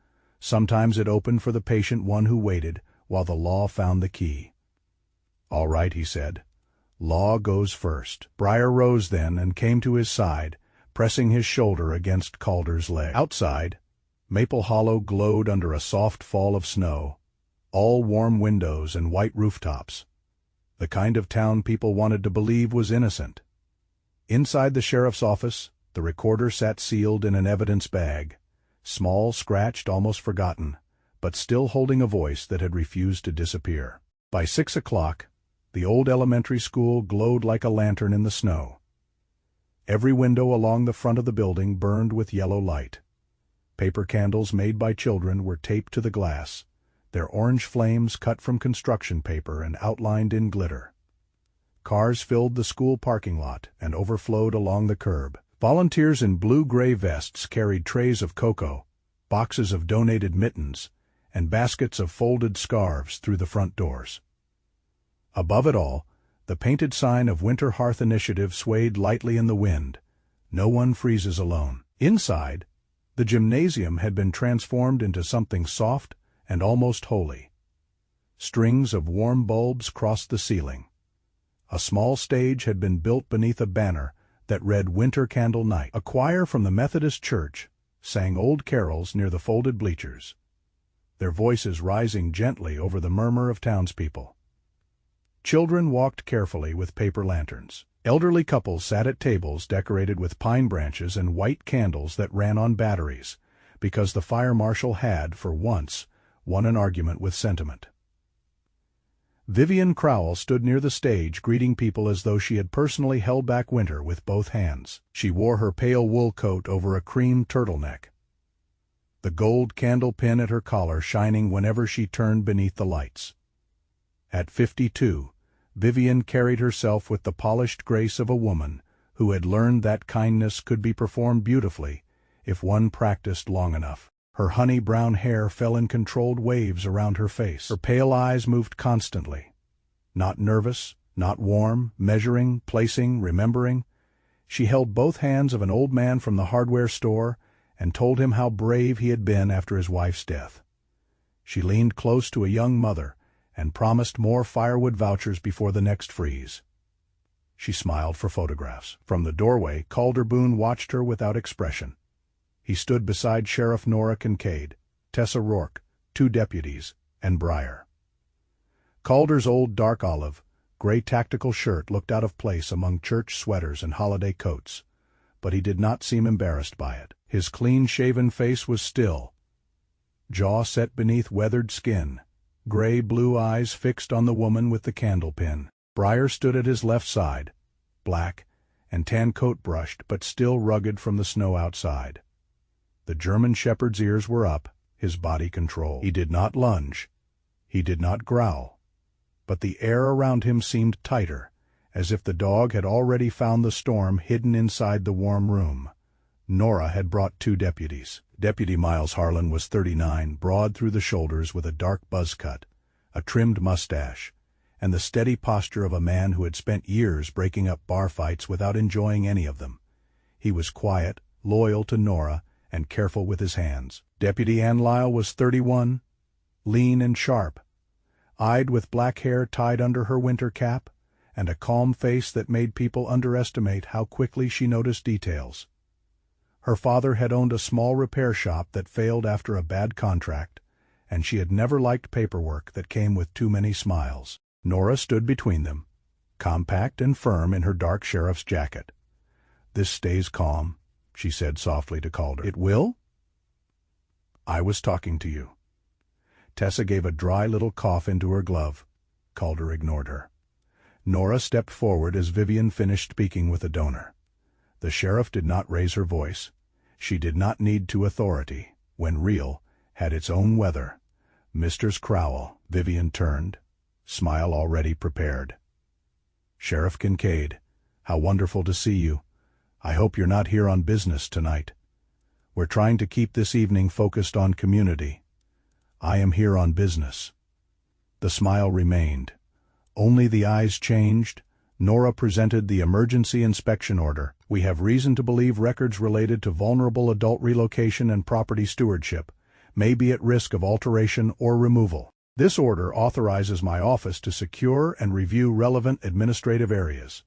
Sometimes it opened for the patient one who waited while the law found the key. "All right," he said. "Law goes first." Briar rose then and came to his side, pressing his shoulder against Calder's leg. Outside, Maple Hollow glowed under a soft fall of snow, all warm windows and white rooftops. The kind of town people wanted to believe was innocent. Inside the sheriff's office, the recorder sat sealed in an evidence bag, small, scratched, almost forgotten, but still holding a voice that had refused to disappear. By 6 o'clock, the old elementary school glowed like a lantern in the snow. Every window along the front of the building burned with yellow light. Paper candles made by children were taped to the glass, their orange flames cut from construction paper and outlined in glitter. Cars filled the school parking lot and overflowed along the curb. Volunteers in blue-gray vests carried trays of cocoa, boxes of donated mittens, and baskets of folded scarves through the front doors. Above it all, the painted sign of Winter Hearth Initiative swayed lightly in the wind. No one freezes alone. Inside, the gymnasium had been transformed into something soft and almost holy. Strings of warm bulbs crossed the ceiling. A small stage had been built beneath a banner that read Winter Candle Night. A choir from the Methodist Church sang old carols near the folded bleachers, their voices rising gently over the murmur of townspeople. Children walked carefully with paper lanterns. Elderly couples sat at tables decorated with pine branches and white candles that ran on batteries, because the fire marshal had, for once, won an argument with sentiment. Vivian Crowell stood near the stage greeting people as though she had personally held back winter with both hands. She wore her pale wool coat over a cream turtleneck, the gold candle pin at her collar shining whenever she turned beneath the lights. At 52, Vivian carried herself with the polished grace of a woman who had learned that kindness could be performed beautifully if one practiced long enough. Her honey-brown hair fell in controlled waves around her face. Her pale eyes moved constantly. Not nervous, not warm, measuring, placing, remembering. She held both hands of an old man from the hardware store and told him how brave he had been after his wife's death. She leaned close to a young mother and promised more firewood vouchers before the next freeze. She smiled for photographs. From the doorway, Calder Boone watched her without expression. He stood beside Sheriff Nora Kincaid, Tessa Rourke, 2 deputies, and Briar. Calder's old dark olive, gray tactical shirt looked out of place among church sweaters and holiday coats, but he did not seem embarrassed by it. His clean-shaven face was still, jaw set beneath weathered skin, gray blue eyes fixed on the woman with the candle pin. Briar stood at his left side, black and tan coat brushed but still rugged from the snow outside. The German shepherd's ears were up, his body controlled. He did not lunge, he did not growl, but the air around him seemed tighter, as if the dog had already found the storm hidden inside the warm room. Nora had brought 2 deputies. Deputy Miles Harlan was 39, broad through the shoulders with a dark buzz cut, a trimmed mustache, and the steady posture of a man who had spent years breaking up bar fights without enjoying any of them. He was quiet, loyal to Nora, and careful with his hands. Deputy Ann Lyle was 31, lean and sharp, eyed with black hair tied under her winter cap, and a calm face that made people underestimate how quickly she noticed details. Her father had owned a small repair shop that failed after a bad contract, and she had never liked paperwork that came with too many smiles. Nora stood between them, compact and firm in her dark sheriff's jacket. "This stays calm," she said softly to Calder. "It will?" "I was talking to you." Tessa gave a dry little cough into her glove. Calder ignored her. Nora stepped forward as Vivian finished speaking with the donor. The sheriff did not raise her voice. She did not need to. Authority, when real, had its own weather. "Mr. Crowell." Vivian turned, smile already prepared. "Sheriff Kincaid, how wonderful to see you. I hope you're not here on business tonight. We're trying to keep this evening focused on community. I am here on business." The smile remained. Only the eyes changed. Nora presented the emergency inspection order. "We have reason to believe records related to vulnerable adult relocation and property stewardship may be at risk of alteration or removal. This order authorizes my office to secure and review relevant administrative areas."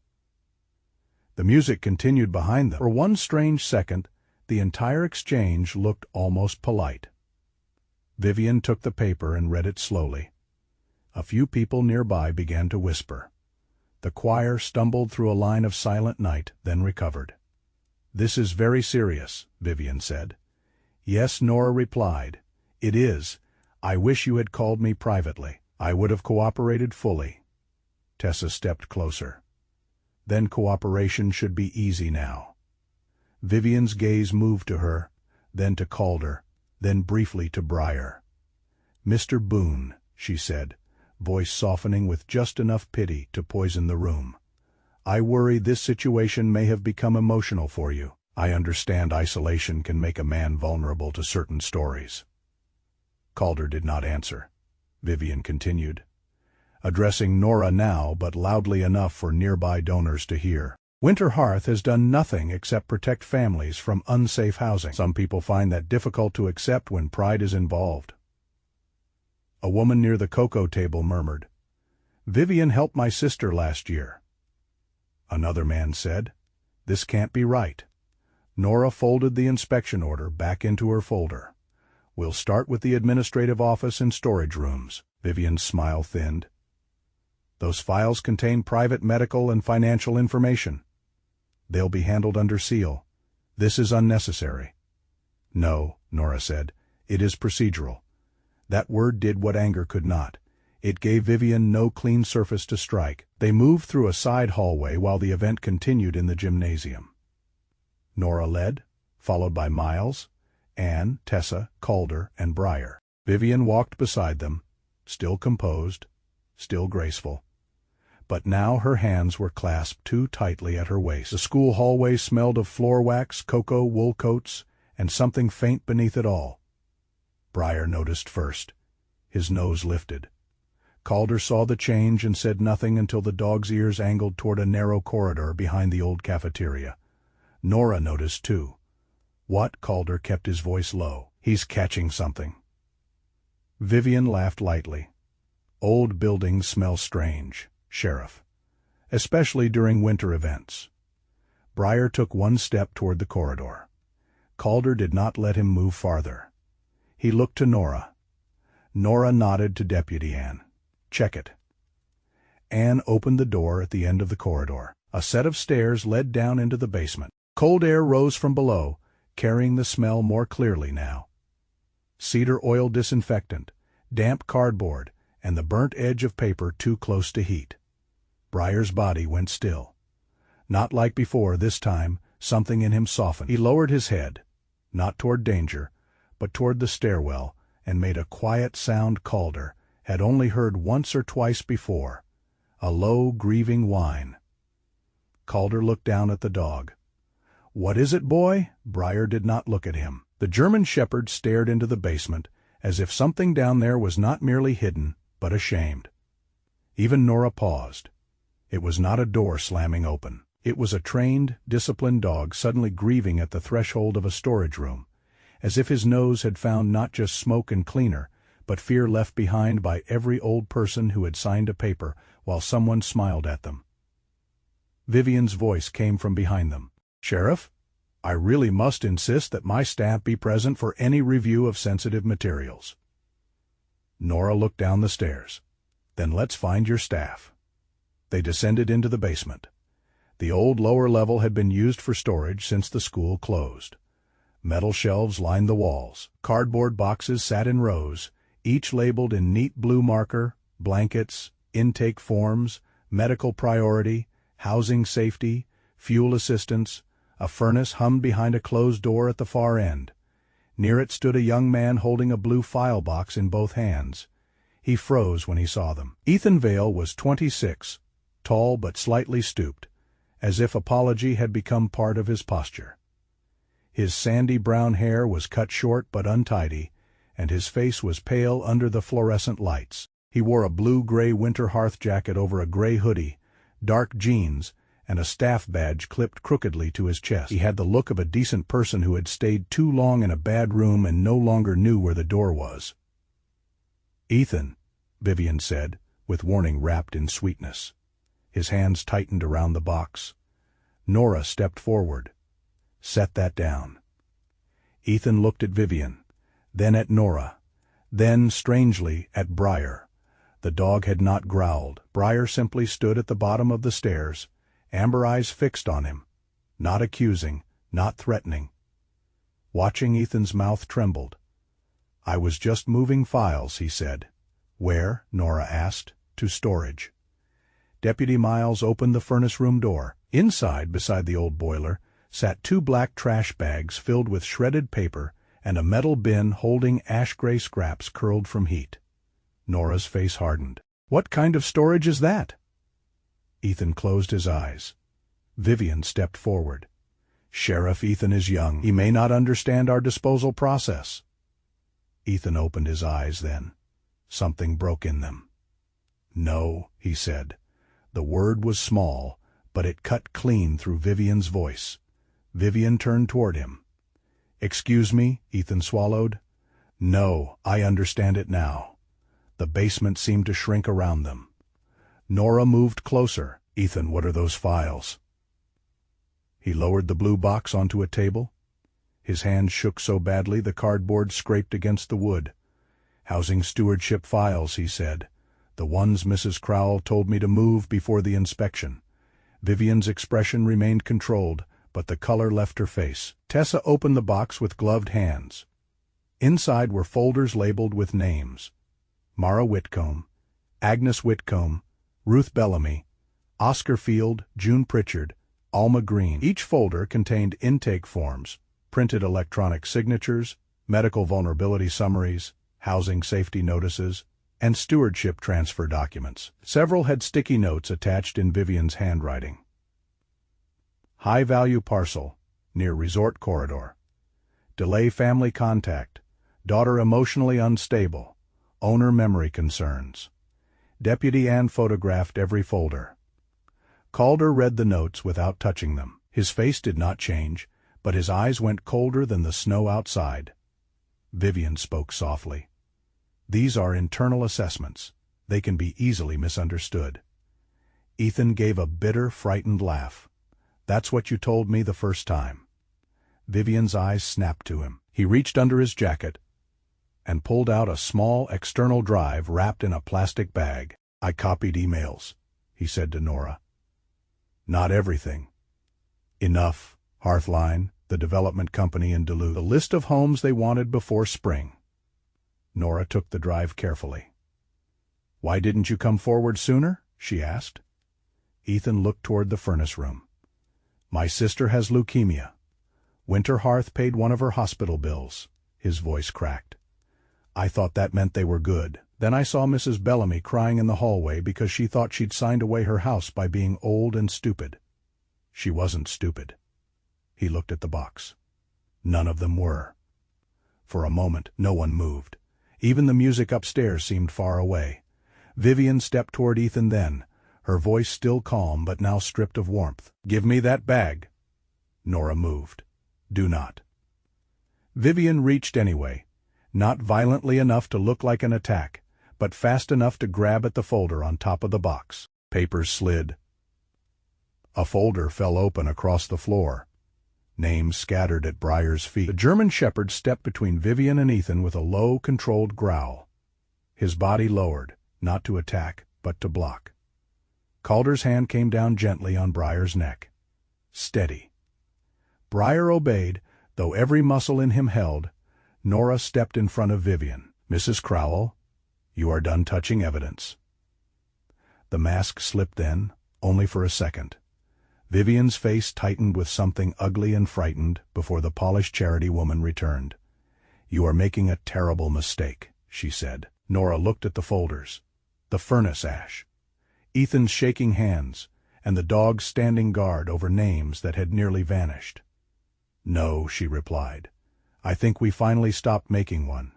The music continued behind them. For one strange second, the entire exchange looked almost polite. Vivian took the paper and read it slowly. A few people nearby began to whisper. The choir stumbled through a line of silent night, then recovered. "This is very serious," Vivian said. "Yes," Nora replied. "It is. I wish you had called me privately. I would have cooperated fully." Tessa stepped closer. "Then cooperation should be easy now." Vivian's gaze moved to her, then to Calder, then briefly to Briar. "Mr. Boone," she said, voice softening with just enough pity to poison the room. "I worry this situation may have become emotional for you. I understand isolation can make a man vulnerable to certain stories." Calder did not answer. Vivian continued, addressing Nora now but loudly enough for nearby donors to hear. "Winter Hearth has done nothing except protect families from unsafe housing. Some people find that difficult to accept when pride is involved." A woman near the cocoa table murmured, "Vivian helped my sister last year." Another man said, "This can't be right." Nora folded the inspection order back into her folder. "We'll start with the administrative office and storage rooms." Vivian's smile thinned. "Those files contain private medical and financial information. They'll be handled under seal. This is unnecessary." "No," Nora said, "it is procedural." That word did what anger could not. It gave Vivian no clean surface to strike. They moved through a side hallway while the event continued in the gymnasium. Nora led, followed by Miles, Anne, Tessa, Calder, and Briar. Vivian walked beside them, still composed, still graceful. But now her hands were clasped too tightly at her waist. The school hallway smelled of floor wax, cocoa, wool coats, and something faint beneath it all. Briar noticed first. His nose lifted. Calder saw the change and said nothing until the dog's ears angled toward a narrow corridor behind the old cafeteria. Nora noticed too. "What?" Calder kept his voice low. "He's catching something." Vivian laughed lightly. "Old buildings smell strange, Sheriff, especially during winter events." Briar took one step toward the corridor. Calder did not let him move farther. He looked to Nora. Nora nodded to Deputy Anne. "Check it." Anne opened the door at the end of the corridor. A set of stairs led down into the basement. Cold air rose from below, carrying the smell more clearly now. Cedar oil disinfectant, damp cardboard, and the burnt edge of paper too close to heat. Briar's body went still. Not like before this time, something in him softened. He lowered his head, not toward danger, but toward the stairwell, and made a quiet sound Calder had only heard once or twice before, a low, grieving whine. Calder looked down at the dog. "What is it, boy?" Briar did not look at him. The German shepherd stared into the basement, as if something down there was not merely hidden, but ashamed. Even Nora paused. It was not a door slamming open. It was a trained, disciplined dog suddenly grieving at the threshold of a storage room, as if his nose had found not just smoke and cleaner, but fear left behind by every old person who had signed a paper while someone smiled at them. Vivian's voice came from behind them. "Sheriff, I really must insist that my staff be present for any review of sensitive materials." Nora looked down the stairs. "Then let's find your staff." They descended into the basement. The old lower level had been used for storage since the school closed. Metal shelves lined the walls. Cardboard boxes sat in rows, each labeled in neat blue marker: blankets, intake forms, medical priority, housing safety, fuel assistance. A furnace hummed behind a closed door at the far end. Near it stood a young man holding a blue file box in both hands. He froze when he saw them. Ethan Vale was 26, tall but slightly stooped, as if apology had become part of his posture. His sandy brown hair was cut short but untidy, and his face was pale under the fluorescent lights. He wore a blue-gray winter hearth jacket over a gray hoodie, dark jeans, and a staff badge clipped crookedly to his chest. He had the look of a decent person who had stayed too long in a bad room and no longer knew where the door was. "Ethan," Vivian said, with warning wrapped in sweetness. His hands tightened around the box. Nora stepped forward. "Set that down." Ethan looked at Vivian, then at Nora, then, strangely, at Briar. The dog had not growled. Briar simply stood at the bottom of the stairs, amber eyes fixed on him, not accusing, not threatening. Watching, Ethan's mouth trembled. "I was just moving files," he said. "Where?" Nora asked. "To storage." Deputy Miles opened the furnace room door. Inside, beside the old boiler, sat 2 black trash bags filled with shredded paper and a metal bin holding ash-gray scraps curled from heat. Nora's face hardened. "What kind of storage is that?" Ethan closed his eyes. Vivian stepped forward. "Sheriff, Ethan is young. He may not understand our disposal process." Ethan opened his eyes then. Something broke in them. "No," he said. The word was small, but it cut clean through Vivian's voice. Vivian turned toward him. "Excuse me," Ethan swallowed. "No, I understand it now." The basement seemed to shrink around them. Nora moved closer. "Ethan, what are those files?" He lowered the blue box onto a table. His hand shook so badly the cardboard scraped against the wood. "Housing stewardship files," he said. "The ones Mrs. Crowell told me to move before the inspection." Vivian's expression remained controlled, but the color left her face. Tessa opened the box with gloved hands. Inside were folders labeled with names: Mara Whitcomb, Agnes Whitcomb, Ruth Bellamy, Oscar Field, June Pritchard, Alma Green. Each folder contained intake forms, printed electronic signatures, medical vulnerability summaries, housing safety notices, and stewardship transfer documents. Several had sticky notes attached in Vivian's handwriting. High-value parcel, near resort corridor. Delay family contact. Daughter emotionally unstable. Owner memory concerns. Deputy Ann photographed every folder. Calder read the notes without touching them. His face did not change, but his eyes went colder than the snow outside. Vivian spoke softly. "These are internal assessments. They can be easily misunderstood." Ethan gave a bitter, frightened laugh. "That's what you told me the first time." Vivian's eyes snapped to him. He reached under his jacket and pulled out a small external drive wrapped in a plastic bag. "I copied emails," he said to Nora. "Not everything." "Enough. Hearthline, the development company in Duluth. The list of homes they wanted before spring." Nora took the drive carefully. "Why didn't you come forward sooner?" she asked. Ethan looked toward the furnace room. "My sister has leukemia. Winter Hearth paid one of her hospital bills." His voice cracked. "I thought that meant they were good. Then I saw Mrs. Bellamy crying in the hallway because she thought she'd signed away her house by being old and stupid. She wasn't stupid." He looked at the box. None of them were. For a moment, no one moved. Even the music upstairs seemed far away. Vivian stepped toward Ethan then, her voice still calm but now stripped of warmth. "Give me that bag." Nora moved. "Do not." Vivian reached anyway, not violently enough to look like an attack, but fast enough to grab at the folder on top of the box. Papers slid. A folder fell open across the floor. Names scattered at Briar's feet. The German shepherd stepped between Vivian and Ethan with a low, controlled growl. His body lowered, not to attack, but to block. Calder's hand came down gently on Briar's neck. Steady. Briar obeyed, though every muscle in him held. Nora stepped in front of Vivian. "Mrs. Crowell, you are done touching evidence." The mask slipped then, only for a second. Vivian's face tightened with something ugly and frightened before the polished charity woman returned. "You are making a terrible mistake," she said. Nora looked at the folders. The furnace ash. Ethan's shaking hands, and the dog standing guard over names that had nearly vanished. "No," she replied. "I think we finally stopped making one."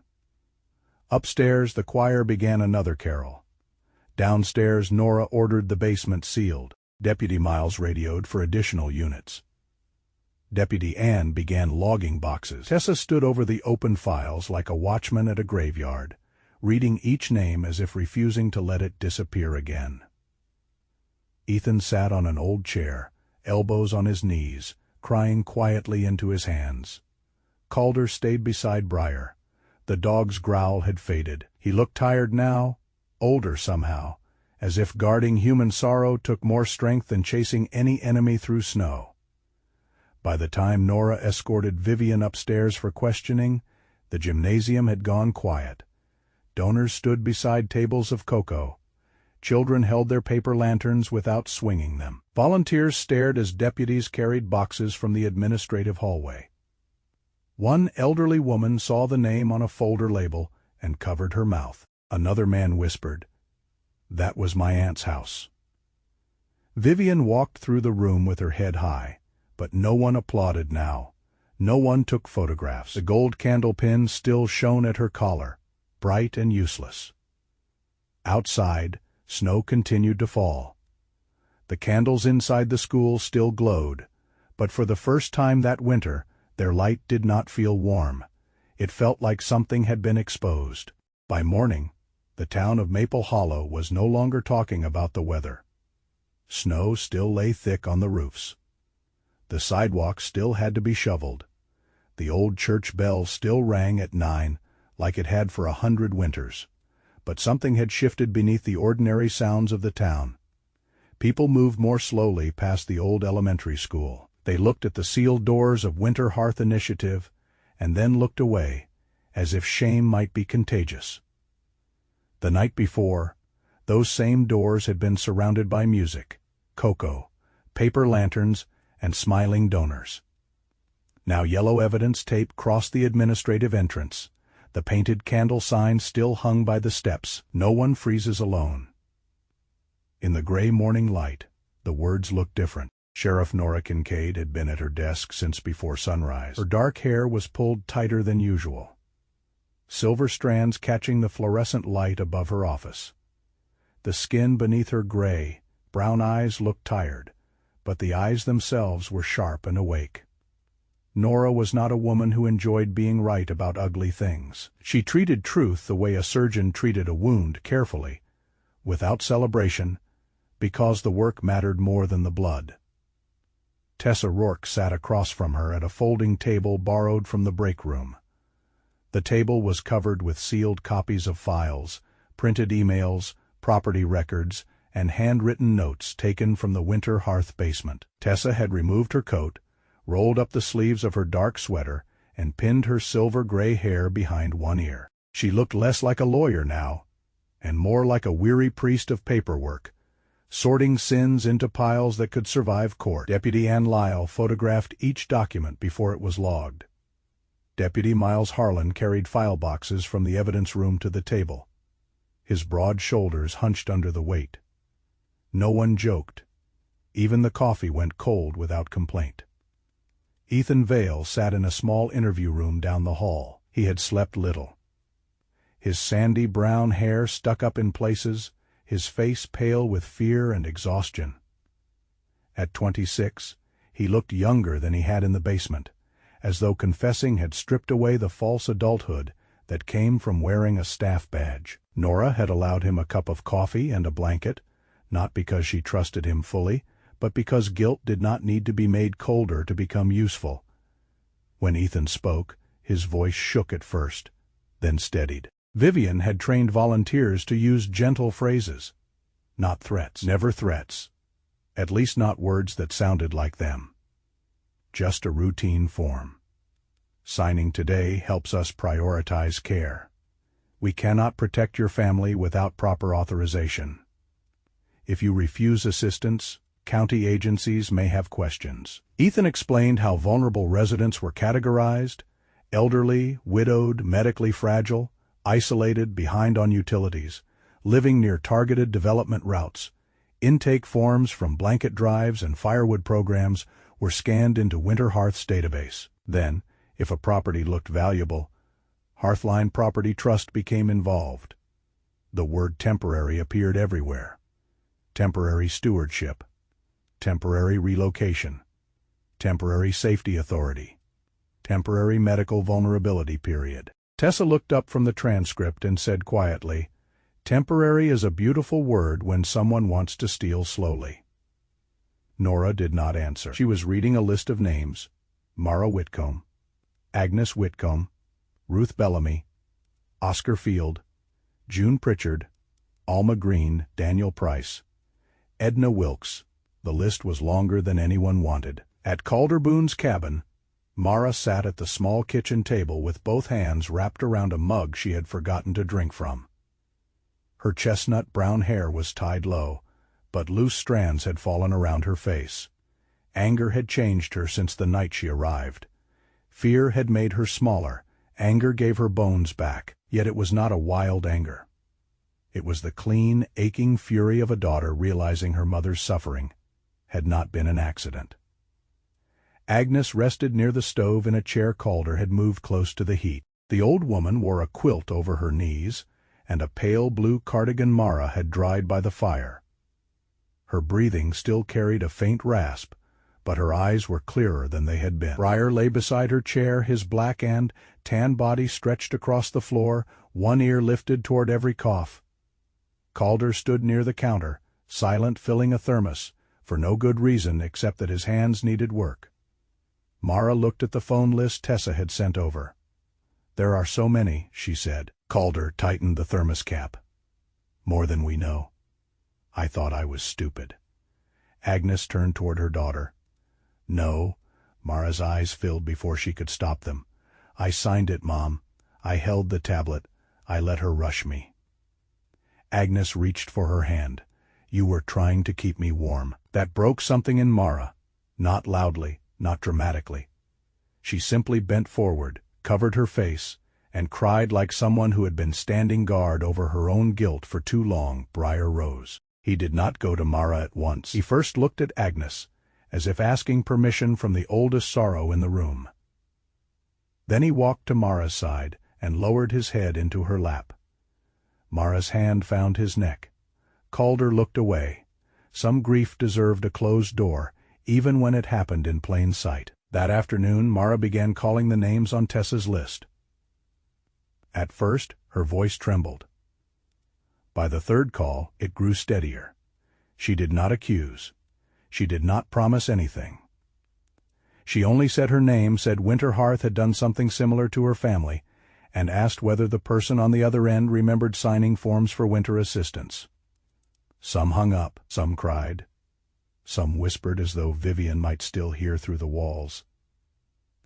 Upstairs, the choir began another carol. Downstairs, Nora ordered the basement sealed. Deputy Miles radioed for additional units. Deputy Ann began logging boxes. Tessa stood over the open files like a watchman at a graveyard, reading each name as if refusing to let it disappear again. Ethan sat on an old chair, elbows on his knees, crying quietly into his hands. Calder stayed beside Briar. The dog's growl had faded. He looked tired now, older somehow, as if guarding human sorrow took more strength than chasing any enemy through snow. By the time Nora escorted Vivian upstairs for questioning, the gymnasium had gone quiet. Donors stood beside tables of cocoa. Children held their paper lanterns without swinging them. Volunteers stared as deputies carried boxes from the administrative hallway. One elderly woman saw the name on a folder label and covered her mouth. Another man whispered, "That was my aunt's house." Vivian walked through the room with her head high, but no one applauded now. No one took photographs. The gold candle pin still shone at her collar, bright and useless. Outside, snow continued to fall. The candles inside the school still glowed, but for the first time that winter, their light did not feel warm. It felt like something had been exposed. By morning, the town of Maple Hollow was no longer talking about the weather. Snow still lay thick on the roofs. The sidewalks still had to be shoveled. The old church bell still rang at 9, like it had for 100 winters. But something had shifted beneath the ordinary sounds of the town. People moved more slowly past the old elementary school. They looked at the sealed doors of Winter Hearth Initiative, and then looked away, as if shame might be contagious. The night before, those same doors had been surrounded by music, cocoa, paper lanterns, and smiling donors. Now yellow evidence tape crossed the administrative entrance. The painted candle sign still hung by the steps. "No one freezes alone." In the gray morning light, the words looked different. Sheriff Nora Kincaid had been at her desk since before sunrise. Her dark hair was pulled tighter than usual, silver strands catching the fluorescent light above her office. The skin beneath her gray, brown eyes looked tired, but the eyes themselves were sharp and awake. Nora was not a woman who enjoyed being right about ugly things. She treated truth the way a surgeon treated a wound, carefully, without celebration, because the work mattered more than the blood. Tessa Rourke sat across from her at a folding table borrowed from the break room. The table was covered with sealed copies of files, printed emails, property records, and handwritten notes taken from the Winter Hearth basement. Tessa had removed her coat, rolled up the sleeves of her dark sweater, and pinned her silver-gray hair behind one ear. She looked less like a lawyer now, and more like a weary priest of paperwork, sorting sins into piles that could survive court. Deputy Ann Lyle photographed each document before it was logged. Deputy Miles Harlan carried file boxes from the evidence room to the table. His broad shoulders hunched under the weight. No one joked. Even the coffee went cold without complaint. Ethan Vale sat in a small interview room down the hall. He had slept little. His sandy brown hair stuck up in places, his face pale with fear and exhaustion. At 26, he looked younger than he had in the basement, as though confessing had stripped away the false adulthood that came from wearing a staff badge. Nora had allowed him a cup of coffee and a blanket, not because she trusted him fully, but because guilt did not need to be made colder to become useful. When Ethan spoke, his voice shook at first, then steadied. Vivian had trained volunteers to use gentle phrases. not threats. Never threats. At least not words that sounded like them. Just a routine form. Signing today helps us prioritize care. We cannot protect your family without proper authorization. If you refuse assistance, county agencies may have questions. Ethan explained how vulnerable residents were categorized: elderly, widowed, medically fragile, isolated, behind on utilities, living near targeted development routes. Intake forms from blanket drives and firewood programs were scanned into Winter Hearth's database. Then, if a property looked valuable, Hearthline Property Trust became involved. The word temporary appeared everywhere. Temporary stewardship, temporary relocation, temporary safety authority, temporary medical vulnerability period. Tessa looked up from the transcript and said quietly, "Temporary is a beautiful word when someone wants to steal slowly." Nora did not answer. She was reading a list of names: Mara Whitcomb, Agnes Whitcomb, Ruth Bellamy, Oscar Field, June Pritchard, Alma Green, Daniel Price, Edna Wilkes. The list was longer than anyone wanted. At Calder Boone's cabin, Mara sat at the small kitchen table with both hands wrapped around a mug she had forgotten to drink from. Her chestnut brown hair was tied low, but loose strands had fallen around her face. Anger had changed her since the night she arrived. Fear had made her smaller. Anger gave her bones back, yet it was not a wild anger. It was the clean, aching fury of a daughter realizing her mother's suffering had not been an accident. Agnes rested near the stove in a chair Calder had moved close to the heat. The old woman wore a quilt over her knees, and a pale blue cardigan Mara had dried by the fire. Her breathing still carried a faint rasp, but her eyes were clearer than they had been. Briar lay beside her chair, his black and tan body stretched across the floor, one ear lifted toward every cough. Calder stood near the counter, silent, filling a thermos, for no good reason except that his hands needed work. Mara looked at the phone list Tessa had sent over. "There are so many," she said. Calder tightened the thermos cap. "More than we know. I thought I was stupid." Agnes turned toward her daughter. "No." Mara's eyes filled before she could stop them. "I signed it, Mom. I held the tablet. I let her rush me." Agnes reached for her hand. "You were trying to keep me warm." That broke something in Mara. Not loudly, not dramatically. She simply bent forward, covered her face, and cried like someone who had been standing guard over her own guilt for too long. Briar rose. He did not go to Mara at once. He first looked at Agnes, as if asking permission from the oldest sorrow in the room. Then he walked to Mara's side and lowered his head into her lap. Mara's hand found his neck. Calder looked away. Some grief deserved a closed door, even when it happened in plain sight. That afternoon, Mara began calling the names on Tessa's list. At first, her voice trembled. By the third call, it grew steadier. She did not accuse. She did not promise anything. She only said her name, said Winter Hearth had done something similar to her family, and asked whether the person on the other end remembered signing forms for winter assistance. Some hung up, some cried. Some whispered as though Vivian might still hear through the walls.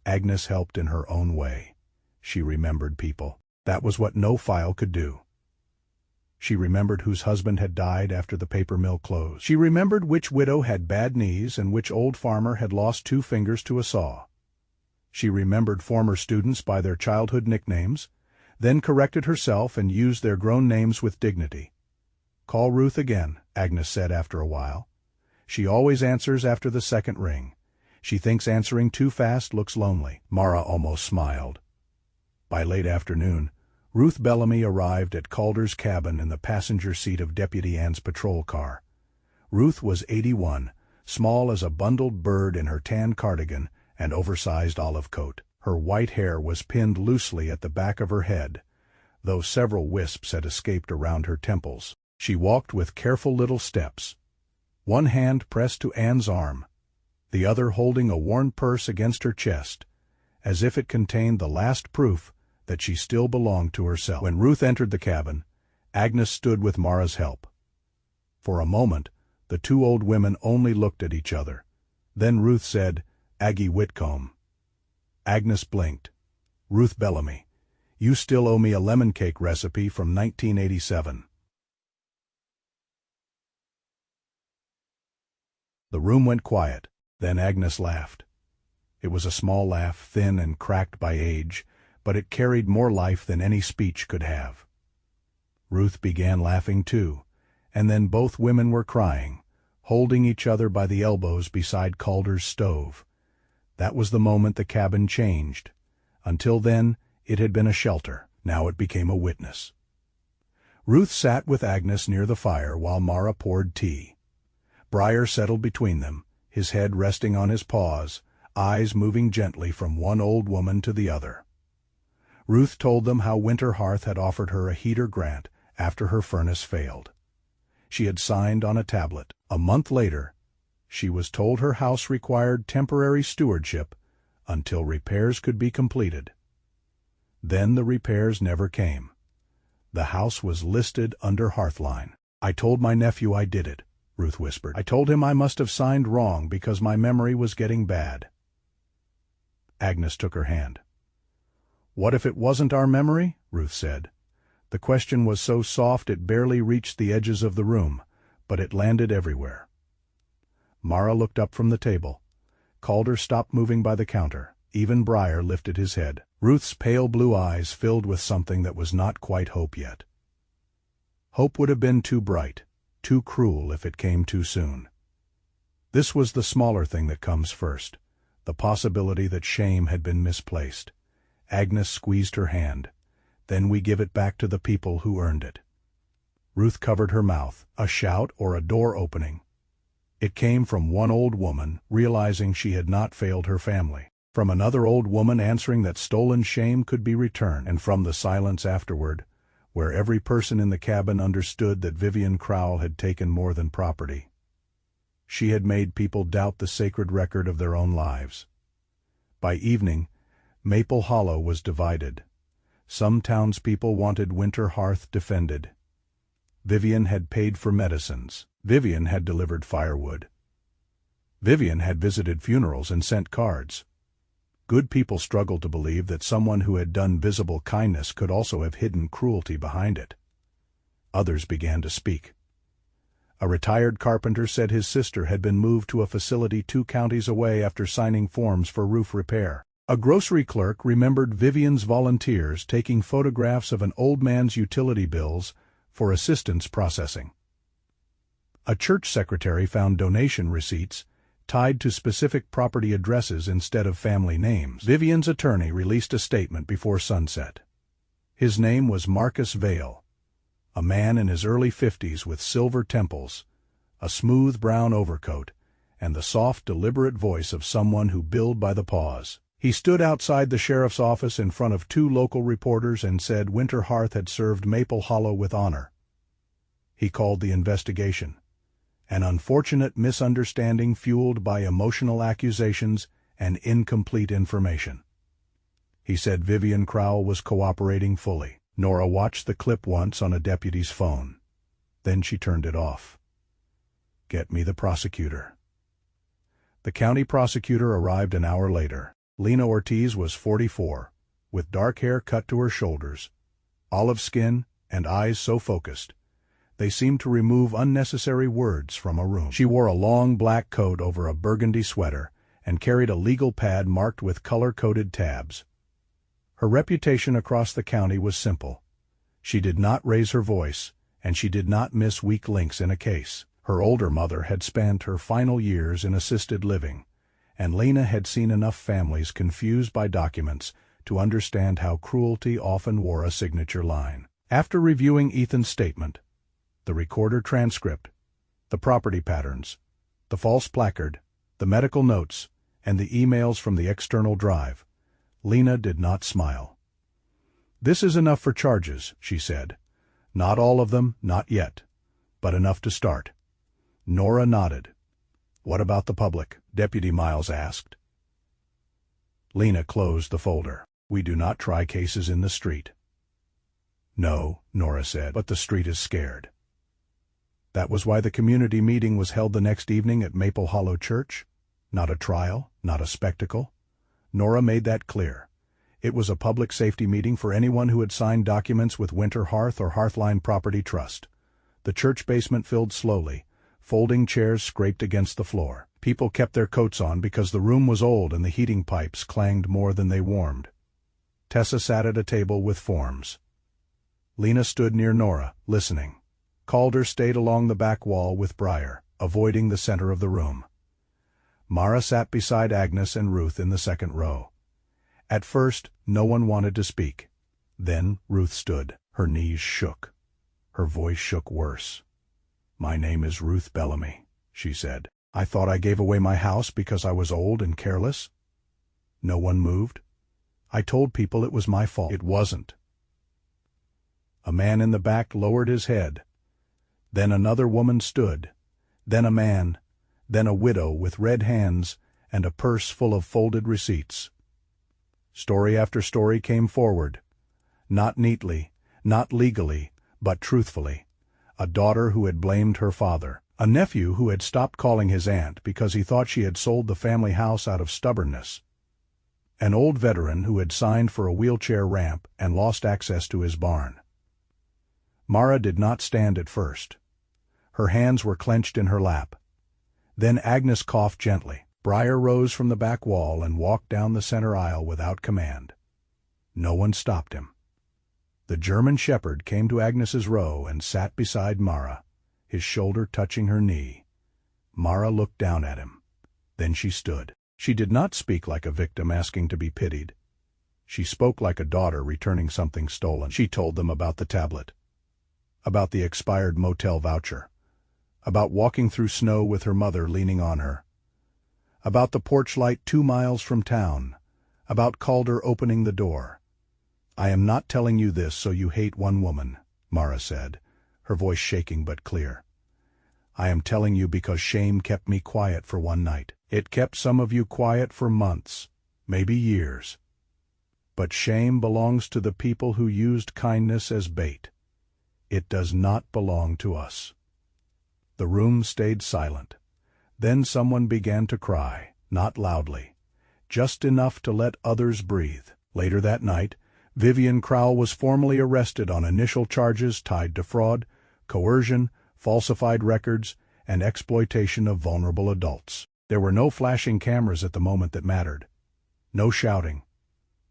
Agnes helped in her own way. She remembered people. That was what no file could do. She remembered whose husband had died after the paper mill closed. She remembered which widow had bad knees and which old farmer had lost 2 fingers to a saw. She remembered former students by their childhood nicknames, then corrected herself and used their grown names with dignity. "Call Ruth again," Agnes said after a while. "She always answers after the second ring. She thinks answering too fast looks lonely." Mara almost smiled. By late afternoon, Ruth Bellamy arrived at Calder's cabin in the passenger seat of Deputy Ann's patrol car. Ruth was 81, small as a bundled bird in her tan cardigan and oversized olive coat. Her white hair was pinned loosely at the back of her head, though several wisps had escaped around her temples. She walked with careful little steps, one hand pressed to Anne's arm, the other holding a worn purse against her chest, as if it contained the last proof that she still belonged to herself. When Ruth entered the cabin, Agnes stood with Mara's help. For a moment, the two old women only looked at each other. Then Ruth said, "Aggie Whitcomb." Agnes blinked. "Ruth Bellamy, you still owe me a lemon cake recipe from 1987. The room went quiet. Then Agnes laughed. It was a small laugh, thin and cracked by age, but it carried more life than any speech could have. Ruth began laughing too, and then both women were crying, holding each other by the elbows beside Calder's stove. That was the moment the cabin changed. Until then, it had been a shelter. Now it became a witness. Ruth sat with Agnes near the fire while Mara poured tea. Briar settled between them, his head resting on his paws, eyes moving gently from one old woman to the other. Ruth told them how Winter Hearth had offered her a heater grant after her furnace failed. She had signed on a tablet. A month later, she was told her house required temporary stewardship until repairs could be completed. Then the repairs never came. The house was listed under Hearthline. "I told my nephew I did it," Ruth whispered. "I told him I must have signed wrong because my memory was getting bad." Agnes took her hand. "What if it wasn't our memory?" Ruth said. The question was so soft it barely reached the edges of the room, but it landed everywhere. Mara looked up from the table. Calder stopped moving by the counter. Even Briar lifted his head. Ruth's pale blue eyes filled with something that was not quite hope yet. Hope would have been too bright, too cruel if it came too soon. This was the smaller thing that comes first, the possibility that shame had been misplaced. Agnes squeezed her hand. "Then we give it back to the people who earned it." Ruth covered her mouth. A shout or a door opening. It came from one old woman, realizing she had not failed her family. From another old woman answering that stolen shame could be returned, and from the silence afterward, where every person in the cabin understood that Vivian Crowell had taken more than property. She had made people doubt the sacred record of their own lives. By evening, Maple Hollow was divided. Some townspeople wanted Winter Hearth defended. Vivian had paid for medicines. Vivian had delivered firewood. Vivian had visited funerals and sent cards. Good people struggled to believe that someone who had done visible kindness could also have hidden cruelty behind it. Others began to speak. A retired carpenter said his sister had been moved to a facility 2 counties away after signing forms for roof repair. A grocery clerk remembered Vivian's volunteers taking photographs of an old man's utility bills for assistance processing. A church secretary found donation receipts tied to specific property addresses instead of family names. Vivian's attorney released a statement before sunset. His name was Marcus Vale, a man in his early 50s with silver temples, a smooth brown overcoat, and the soft, deliberate voice of someone who billed by the pause. He stood outside the sheriff's office in front of 2 local reporters and said Winter Hearth had served Maple Hollow with honor. He called the investigation an unfortunate misunderstanding fueled by emotional accusations and incomplete information. He said Vivian Crowell was cooperating fully. Nora watched the clip once on a deputy's phone. Then she turned it off. "Get me the prosecutor." The county prosecutor arrived an hour later. Lena Ortiz was 44, with dark hair cut to her shoulders, olive skin, and eyes so focused they seemed to remove unnecessary words from a room. She wore a long black coat over a burgundy sweater and carried a legal pad marked with color-coded tabs. Her reputation across the county was simple. She did not raise her voice, and she did not miss weak links in a case. Her older mother had spent her final years in assisted living, and Lena had seen enough families confused by documents to understand how cruelty often wore a signature line. After reviewing Ethan's statement, the recorder transcript, the property patterns, the false placard, the medical notes, and the emails from the external drive, Lena did not smile. "This is enough for charges," she said. "Not all of them, not yet, but enough to start." Nora nodded. "What about the public?" Deputy Miles asked. Lena closed the folder. "We do not try cases in the street." "No," Nora said, "but the street is scared." That was why the community meeting was held the next evening at Maple Hollow Church. Not a trial, not a spectacle. Nora made that clear. It was a public safety meeting for anyone who had signed documents with Winter Hearth or Hearthline Property Trust. The church basement filled slowly. Folding chairs scraped against the floor. People kept their coats on because the room was old and the heating pipes clanged more than they warmed. Tessa sat at a table with forms. Lena stood near Nora, listening. Calder stayed along the back wall with Briar, avoiding the center of the room. Mara sat beside Agnes and Ruth in the second row. At first, no one wanted to speak. Then Ruth stood. Her knees shook. Her voice shook worse. "My name is Ruth Bellamy," she said. "I thought I gave away my house because I was old and careless." No one moved. "I told people it was my fault." "It wasn't." A man in the back lowered his head. Then another woman stood. Then a man. Then a widow with red hands and a purse full of folded receipts. Story after story came forward. Not neatly, not legally, but truthfully. A daughter who had blamed her father. A nephew who had stopped calling his aunt because he thought she had sold the family house out of stubbornness. An old veteran who had signed for a wheelchair ramp and lost access to his barn. Mara did not stand at first. Her hands were clenched in her lap. Then Agnes coughed gently. Briar rose from the back wall and walked down the center aisle without command. No one stopped him. The German shepherd came to Agnes's row and sat beside Mara, his shoulder touching her knee. Mara looked down at him. Then she stood. She did not speak like a victim asking to be pitied. She spoke like a daughter returning something stolen. She told them about the tablet, about the expired motel voucher, about walking through snow with her mother leaning on her, about the porch light 2 miles from town, about Calder opening the door. "I am not telling you this so you hate one woman," Mara said, her voice shaking but clear. "I am telling you because shame kept me quiet for one night. It kept some of you quiet for months, maybe years. But shame belongs to the people who used kindness as bait. It does not belong to us." The room stayed silent. Then someone began to cry, not loudly, just enough to let others breathe. Later that night, Vivian Crowell was formally arrested on initial charges tied to fraud, coercion, falsified records, and exploitation of vulnerable adults. There were no flashing cameras at the moment that mattered. No shouting.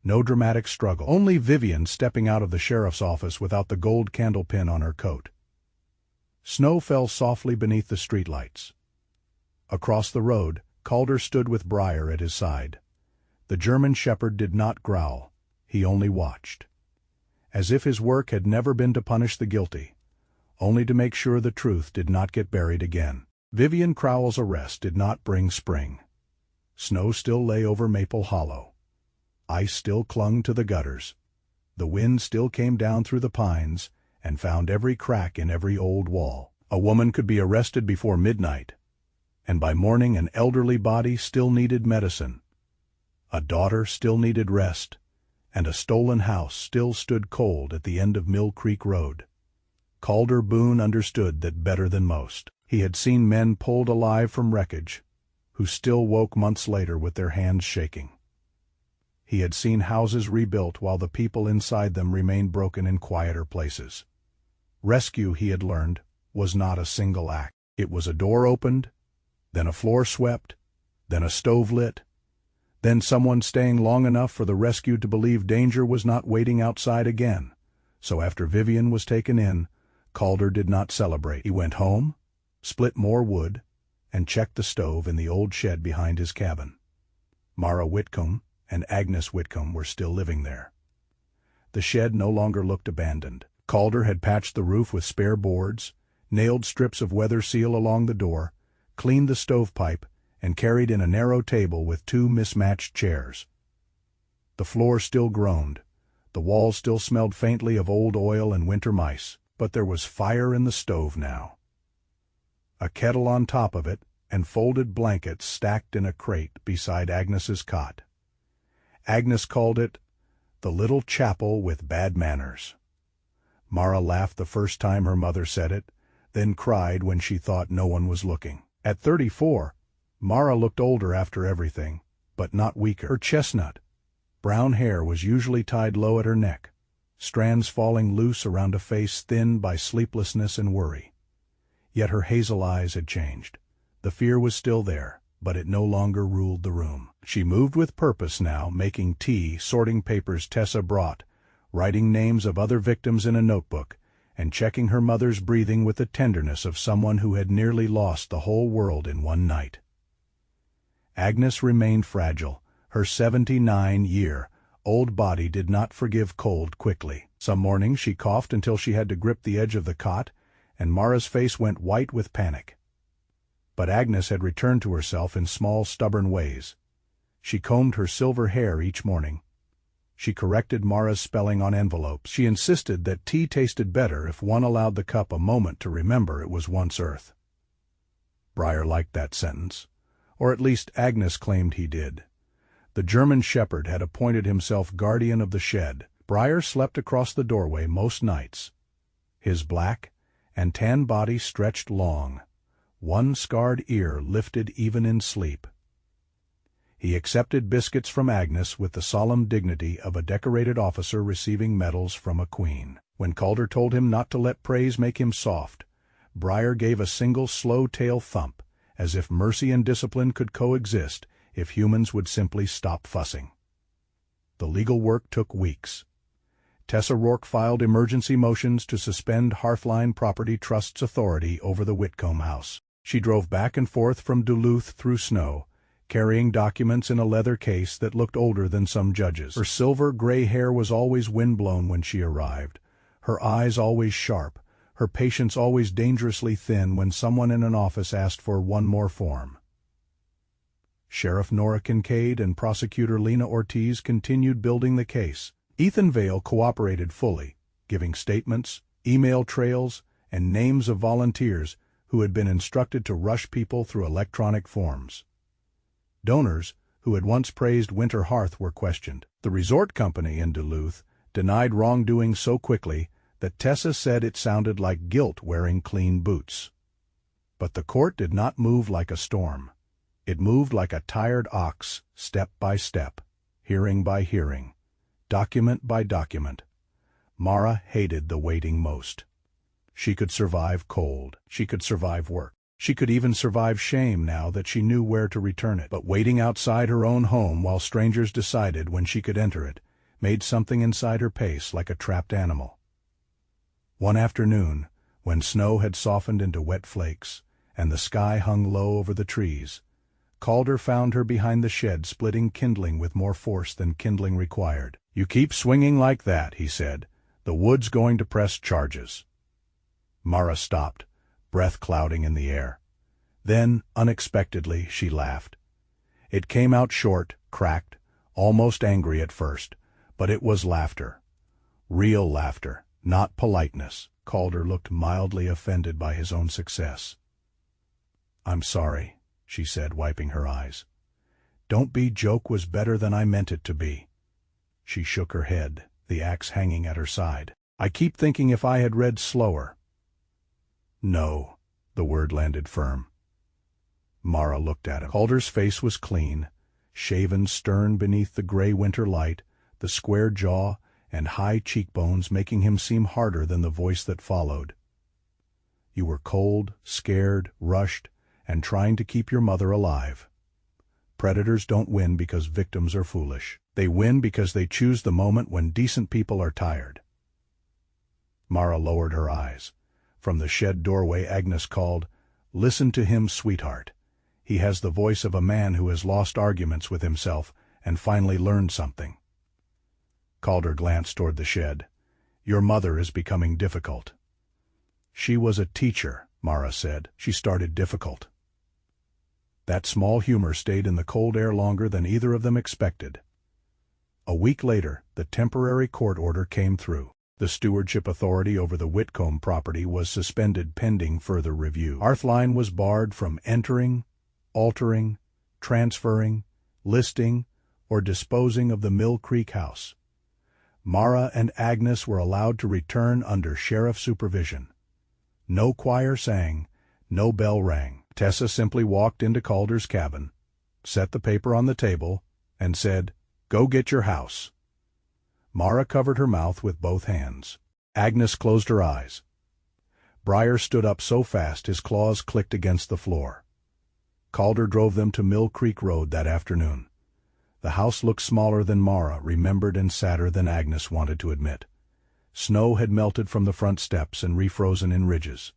No dramatic struggle. Only Vivian stepping out of the sheriff's office without the gold candle pin on her coat. Snow fell softly beneath the streetlights. Across the road, Calder stood with Briar at his side. The German shepherd did not growl. He only watched. As if his work had never been to punish the guilty, only to make sure the truth did not get buried again. Vivian Crowell's arrest did not bring spring. Snow still lay over Maple Hollow. Ice still clung to the gutters. The wind still came down through the pines and found every crack in every old wall. A woman could be arrested before midnight, and by morning an elderly body still needed medicine. A daughter still needed rest, and a stolen house still stood cold at the end of Mill Creek Road. Calder Boone understood that better than most. He had seen men pulled alive from wreckage, who still woke months later with their hands shaking. He had seen houses rebuilt while the people inside them remained broken in quieter places. Rescue, he had learned, was not a single act. It was a door opened, then a floor swept, then a stove lit, then someone staying long enough for the rescued to believe danger was not waiting outside again. So after Vivian was taken in, Calder did not celebrate. He went home, split more wood, and checked the stove in the old shed behind his cabin. Mara Whitcomb and Agnes Whitcomb were still living there. The shed no longer looked abandoned. Calder had patched the roof with spare boards, nailed strips of weather seal along the door, cleaned the stovepipe, and carried in a narrow table with 2 mismatched chairs. The floor still groaned. The walls still smelled faintly of old oil and winter mice, but there was fire in the stove now. A kettle on top of it, and folded blankets stacked in a crate beside Agnes's cot. Agnes called it the little chapel with bad manners. Mara laughed the first time her mother said it, then cried when she thought no one was looking. At 34, Mara looked older after everything, but not weaker. Her chestnut, brown hair was usually tied low at her neck, strands falling loose around a face thinned by sleeplessness and worry. Yet her hazel eyes had changed. The fear was still there, but it no longer ruled the room. She moved with purpose now, making tea, sorting papers Tessa brought, writing names of other victims in a notebook, and checking her mother's breathing with the tenderness of someone who had nearly lost the whole world in one night. Agnes remained fragile. Her 79-year-old body did not forgive cold quickly. Some mornings she coughed until she had to grip the edge of the cot, and Mara's face went white with panic. But Agnes had returned to herself in small, stubborn ways. She combed her silver hair each morning. She corrected Mara's spelling on envelopes. She insisted that tea tasted better if one allowed the cup a moment to remember it was once earth. Briar liked that sentence, or at least Agnes claimed he did. The German shepherd had appointed himself guardian of the shed. Briar slept across the doorway most nights. His black and tan body stretched long, one scarred ear lifted even in sleep. He accepted biscuits from Agnes with the solemn dignity of a decorated officer receiving medals from a queen. When Calder told him not to let praise make him soft, Briar gave a single slow tail thump, as if mercy and discipline could coexist if humans would simply stop fussing. The legal work took weeks. Tessa Rourke filed emergency motions to suspend Hearthline Property Trust's authority over the Whitcomb house. She drove back and forth from Duluth through snow, carrying documents in a leather case that looked older than some judges. Her silver-gray hair was always windblown when she arrived, her eyes always sharp, her patience always dangerously thin when someone in an office asked for one more form. Sheriff Nora Kincaid and Prosecutor Lena Ortiz continued building the case. Ethan Vale cooperated fully, giving statements, email trails, and names of volunteers who had been instructed to rush people through electronic forms. Donors, who had once praised Winter Hearth, were questioned. The resort company in Duluth denied wrongdoing so quickly that Tessa said it sounded like guilt wearing clean boots. But the court did not move like a storm. It moved like a tired ox, step by step, hearing by hearing, document by document. Mara hated the waiting most. She could survive cold. She could survive work. She could even survive shame now that she knew where to return it. But waiting outside her own home while strangers decided when she could enter it made something inside her pace like a trapped animal. One afternoon, when snow had softened into wet flakes and the sky hung low over the trees, Calder found her behind the shed splitting kindling with more force than kindling required. "You keep swinging like that," he said. "The wood's going to press charges." Mara stopped, breath clouding in the air. Then, unexpectedly, she laughed. It came out short, cracked, almost angry at first, but it was laughter. Real laughter, not politeness. Calder looked mildly offended by his own success. "I'm sorry," she said, wiping her eyes. "Don't be joke was better than I meant it to be." She shook her head, the axe hanging at her side. "I keep thinking if I had read slower." "No," the word landed firm. Mara looked at him. Calder's face was clean, shaven stern beneath the gray winter light, the square jaw and high cheekbones making him seem harder than the voice that followed. "You were cold, scared, rushed, and trying to keep your mother alive. Predators don't win because victims are foolish. They win because they choose the moment when decent people are tired." Mara lowered her eyes. From the shed doorway Agnes called, "Listen to him, sweetheart. He has the voice of a man who has lost arguments with himself and finally learned something." Calder glanced toward the shed. "Your mother is becoming difficult." "She was a teacher," Mara said. "She started difficult." That small humor stayed in the cold air longer than either of them expected. A week later, the temporary court order came through. The stewardship authority over the Whitcomb property was suspended pending further review. Hearthline was barred from entering, altering, transferring, listing, or disposing of the Mill Creek house. Mara and Agnes were allowed to return under sheriff supervision. No choir sang, no bell rang. Tessa simply walked into Calder's cabin, set the paper on the table, and said, "Go get your house." Mara covered her mouth with both hands. Agnes closed her eyes. Briar stood up so fast his claws clicked against the floor. Calder drove them to Mill Creek Road that afternoon. The house looked smaller than Mara remembered and sadder than Agnes wanted to admit. Snow had melted from the front steps and refrozen in ridges.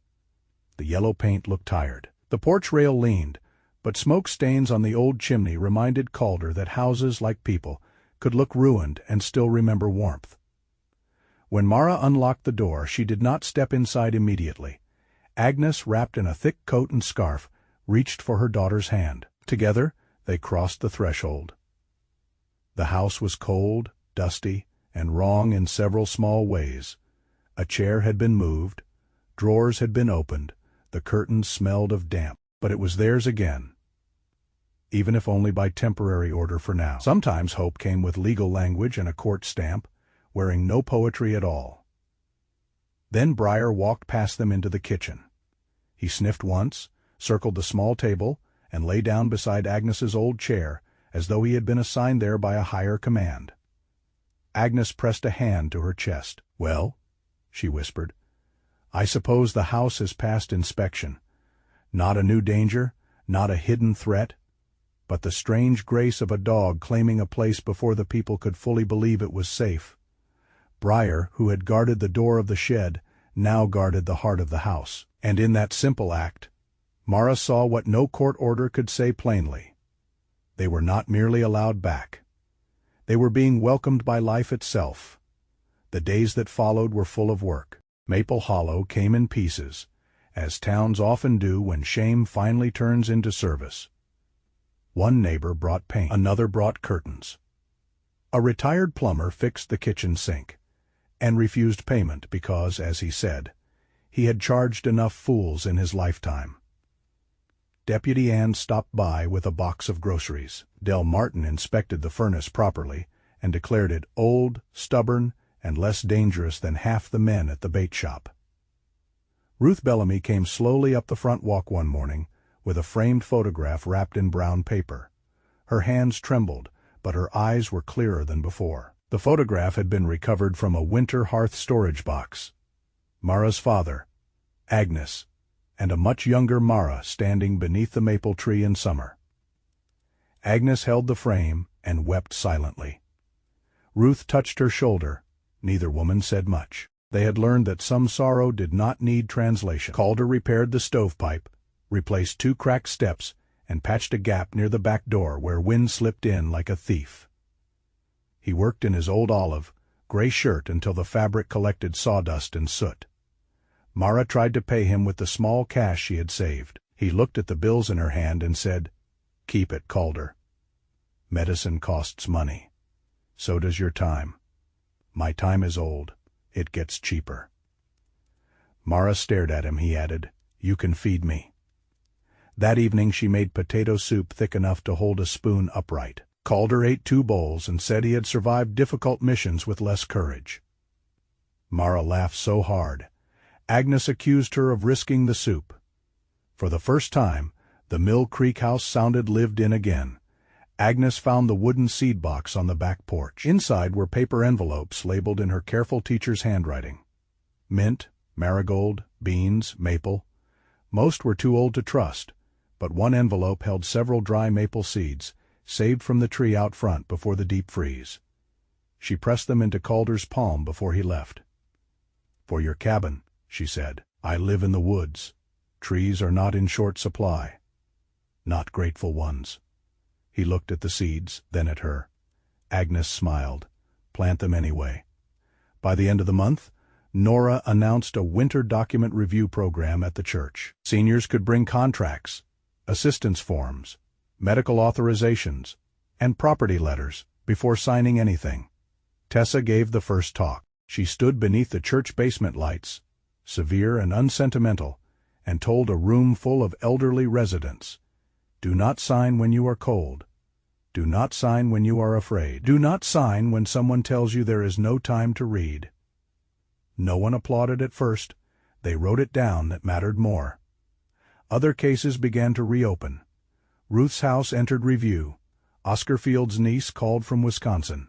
The yellow paint looked tired. The porch rail leaned, but smoke stains on the old chimney reminded Calder that houses, like people, could look ruined and still remember warmth. When Mara unlocked the door, she did not step inside immediately. Agnes, wrapped in a thick coat and scarf, reached for her daughter's hand. Together, they crossed the threshold. The house was cold, dusty, and wrong in several small ways. A chair had been moved, drawers had been opened, the curtains smelled of damp, but it was theirs again, even if only by temporary order for now. Sometimes hope came with legal language and a court stamp, wearing no poetry at all. Then Briar walked past them into the kitchen. He sniffed once, circled the small table, and lay down beside Agnes's old chair, as though he had been assigned there by a higher command. Agnes pressed a hand to her chest. "Well," she whispered, "I suppose the house has passed inspection. Not a new danger, not a hidden threat, but the strange grace of a dog claiming a place before the people could fully believe it was safe. Briar, who had guarded the door of the shed, now guarded the heart of the house. And in that simple act, Mara saw what no court order could say plainly. They were not merely allowed back. They were being welcomed by life itself. The days that followed were full of work. Maple Hollow came in pieces, as towns often do when shame finally turns into service. One neighbor brought paint, another brought curtains. A retired plumber fixed the kitchen sink, and refused payment because, as he said, he had charged enough fools in his lifetime. Deputy Ann stopped by with a box of groceries. Del Martin inspected the furnace properly and declared it old, stubborn, and less dangerous than half the men at the bait shop. Ruth Bellamy came slowly up the front walk one morning with a framed photograph wrapped in brown paper. Her hands trembled, but her eyes were clearer than before. The photograph had been recovered from a winter hearth storage box. Mara's father, Agnes, and a much younger Mara standing beneath the maple tree in summer. Agnes held the frame and wept silently. Ruth touched her shoulder. Neither woman said much. They had learned that some sorrow did not need translation. Calder repaired the stovepipe, replaced 2 cracked steps, and patched a gap near the back door where wind slipped in like a thief. He worked in his old olive, gray shirt until the fabric collected sawdust and soot. Mara tried to pay him with the small cash she had saved. He looked at the bills in her hand and said, "Keep it, Calder. Medicine costs money. So does your time. My time is old. It gets cheaper." Mara stared at him. He added, "You can feed me." That evening she made potato soup thick enough to hold a spoon upright. Calder ate 2 bowls and said he had survived difficult missions with less courage. Mara laughed so hard. Agnes accused her of risking the soup. For the first time, the Mill Creek house sounded lived in again. Agnes found the wooden seed box on the back porch. Inside were paper envelopes labeled in her careful teacher's handwriting. Mint, marigold, beans, maple. Most were too old to trust, but one envelope held several dry maple seeds, saved from the tree out front before the deep freeze. She pressed them into Calder's palm before he left. "For your cabin," she said. "I live in the woods. Trees are not in short supply. Not grateful ones." He looked at the seeds, then at her. Agnes smiled. "Plant them anyway." By the end of the month, Nora announced a winter document review program at the church. Seniors could bring contracts, assistance forms, medical authorizations, and property letters before signing anything. Tessa gave the first talk. She stood beneath the church basement lights, severe and unsentimental, and told a room full of elderly residents, "Do not sign when you are cold. Do not sign when you are afraid. Do not sign when someone tells you there is no time to read." No one applauded at first. They wrote it down that mattered more. Other cases began to reopen. Ruth's house entered review. Oscar Field's niece called from Wisconsin.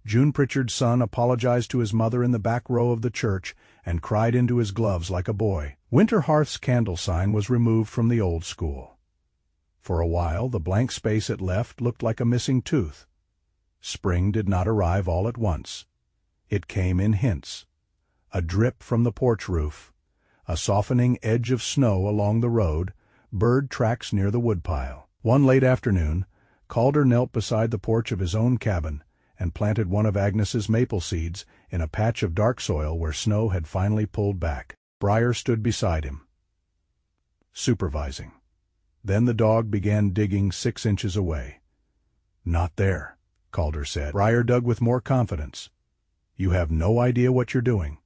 June Pritchard's son apologized to his mother in the back row of the church and cried into his gloves like a boy. Winter Hearth's candle sign was removed from the old school. For a while, the blank space it left looked like a missing tooth. Spring did not arrive all at once. It came in hints. A drip from the porch roof, a softening edge of snow along the road, bird tracks near the woodpile. One late afternoon, Calder knelt beside the porch of his own cabin and planted one of Agnes's maple seeds in a patch of dark soil where snow had finally pulled back. Briar stood beside him, supervising. Then the dog began digging 6 inches away. "Not there," Calder said. Briar dug with more confidence. "You have no idea what you're doing."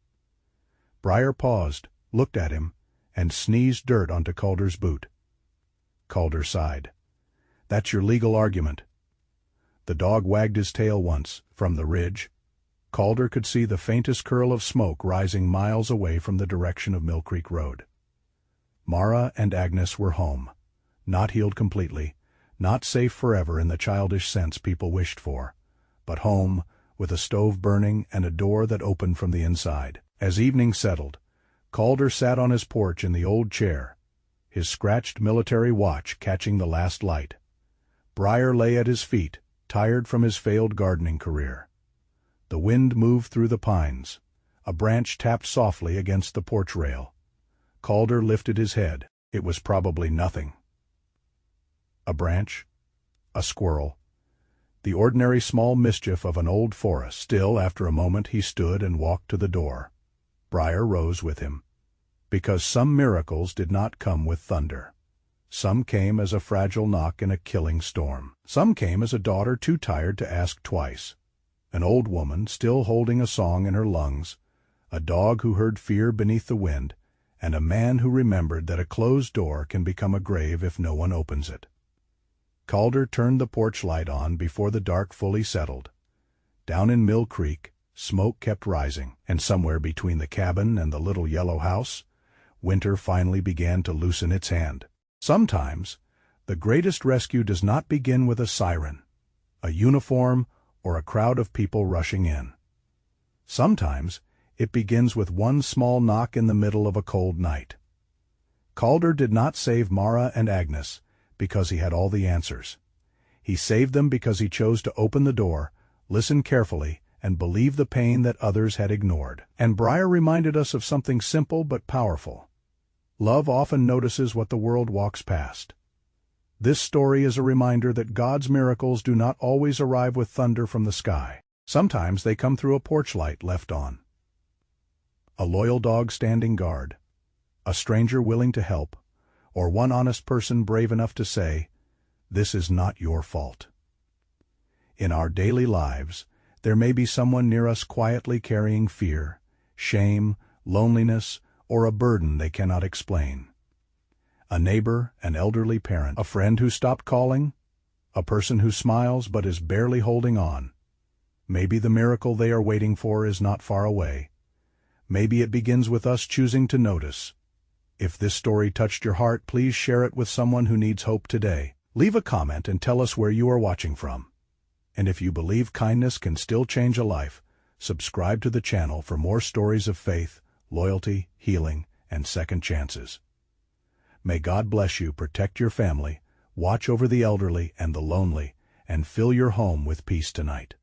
Briar paused, looked at him, and sneezed dirt onto Calder's boot. Calder sighed. "That's your legal argument." The dog wagged his tail once, from the ridge. Calder could see the faintest curl of smoke rising miles away from the direction of Mill Creek Road. Mara and Agnes were home. Not healed completely, not safe forever in the childish sense people wished for, but home, with a stove burning and a door that opened from the inside. As evening settled, Calder sat on his porch in the old chair, his scratched military watch catching the last light. Briar lay at his feet, tired from his failed gardening career. The wind moved through the pines. A branch tapped softly against the porch rail. Calder lifted his head. It was probably nothing. A branch, a squirrel, the ordinary small mischief of an old forest. Still, after a moment, he stood and walked to the door. Briar rose with him, because some miracles did not come with thunder. Some came as a fragile knock in a killing storm. Some came as a daughter too tired to ask twice, an old woman still holding a song in her lungs, a dog who heard fear beneath the wind, and a man who remembered that a closed door can become a grave if no one opens it. Calder turned the porch light on before the dark fully settled. Down in Mill Creek, smoke kept rising, and somewhere between the cabin and the little yellow house, winter finally began to loosen its hand. Sometimes, the greatest rescue does not begin with a siren, a uniform, or a crowd of people rushing in. Sometimes, it begins with one small knock in the middle of a cold night. Calder did not save Mara and Agnes because he had all the answers. He saved them because he chose to open the door, listen carefully, and believe the pain that others had ignored. And Briar reminded us of something simple but powerful. Love often notices what the world walks past. This story is a reminder that God's miracles do not always arrive with thunder from the sky. Sometimes they come through a porch light left on. A loyal dog standing guard, a stranger willing to help, or one honest person brave enough to say, "This is not your fault." In our daily lives, there may be someone near us quietly carrying fear, shame, loneliness, or a burden they cannot explain. A neighbor, an elderly parent, a friend who stopped calling, a person who smiles but is barely holding on. Maybe the miracle they are waiting for is not far away. Maybe it begins with us choosing to notice. If this story touched your heart, please share it with someone who needs hope today. Leave a comment and tell us where you are watching from. And if you believe kindness can still change a life, subscribe to the channel for more stories of faith, loyalty, healing, and second chances. May God bless you, protect your family, watch over the elderly and the lonely, and fill your home with peace tonight.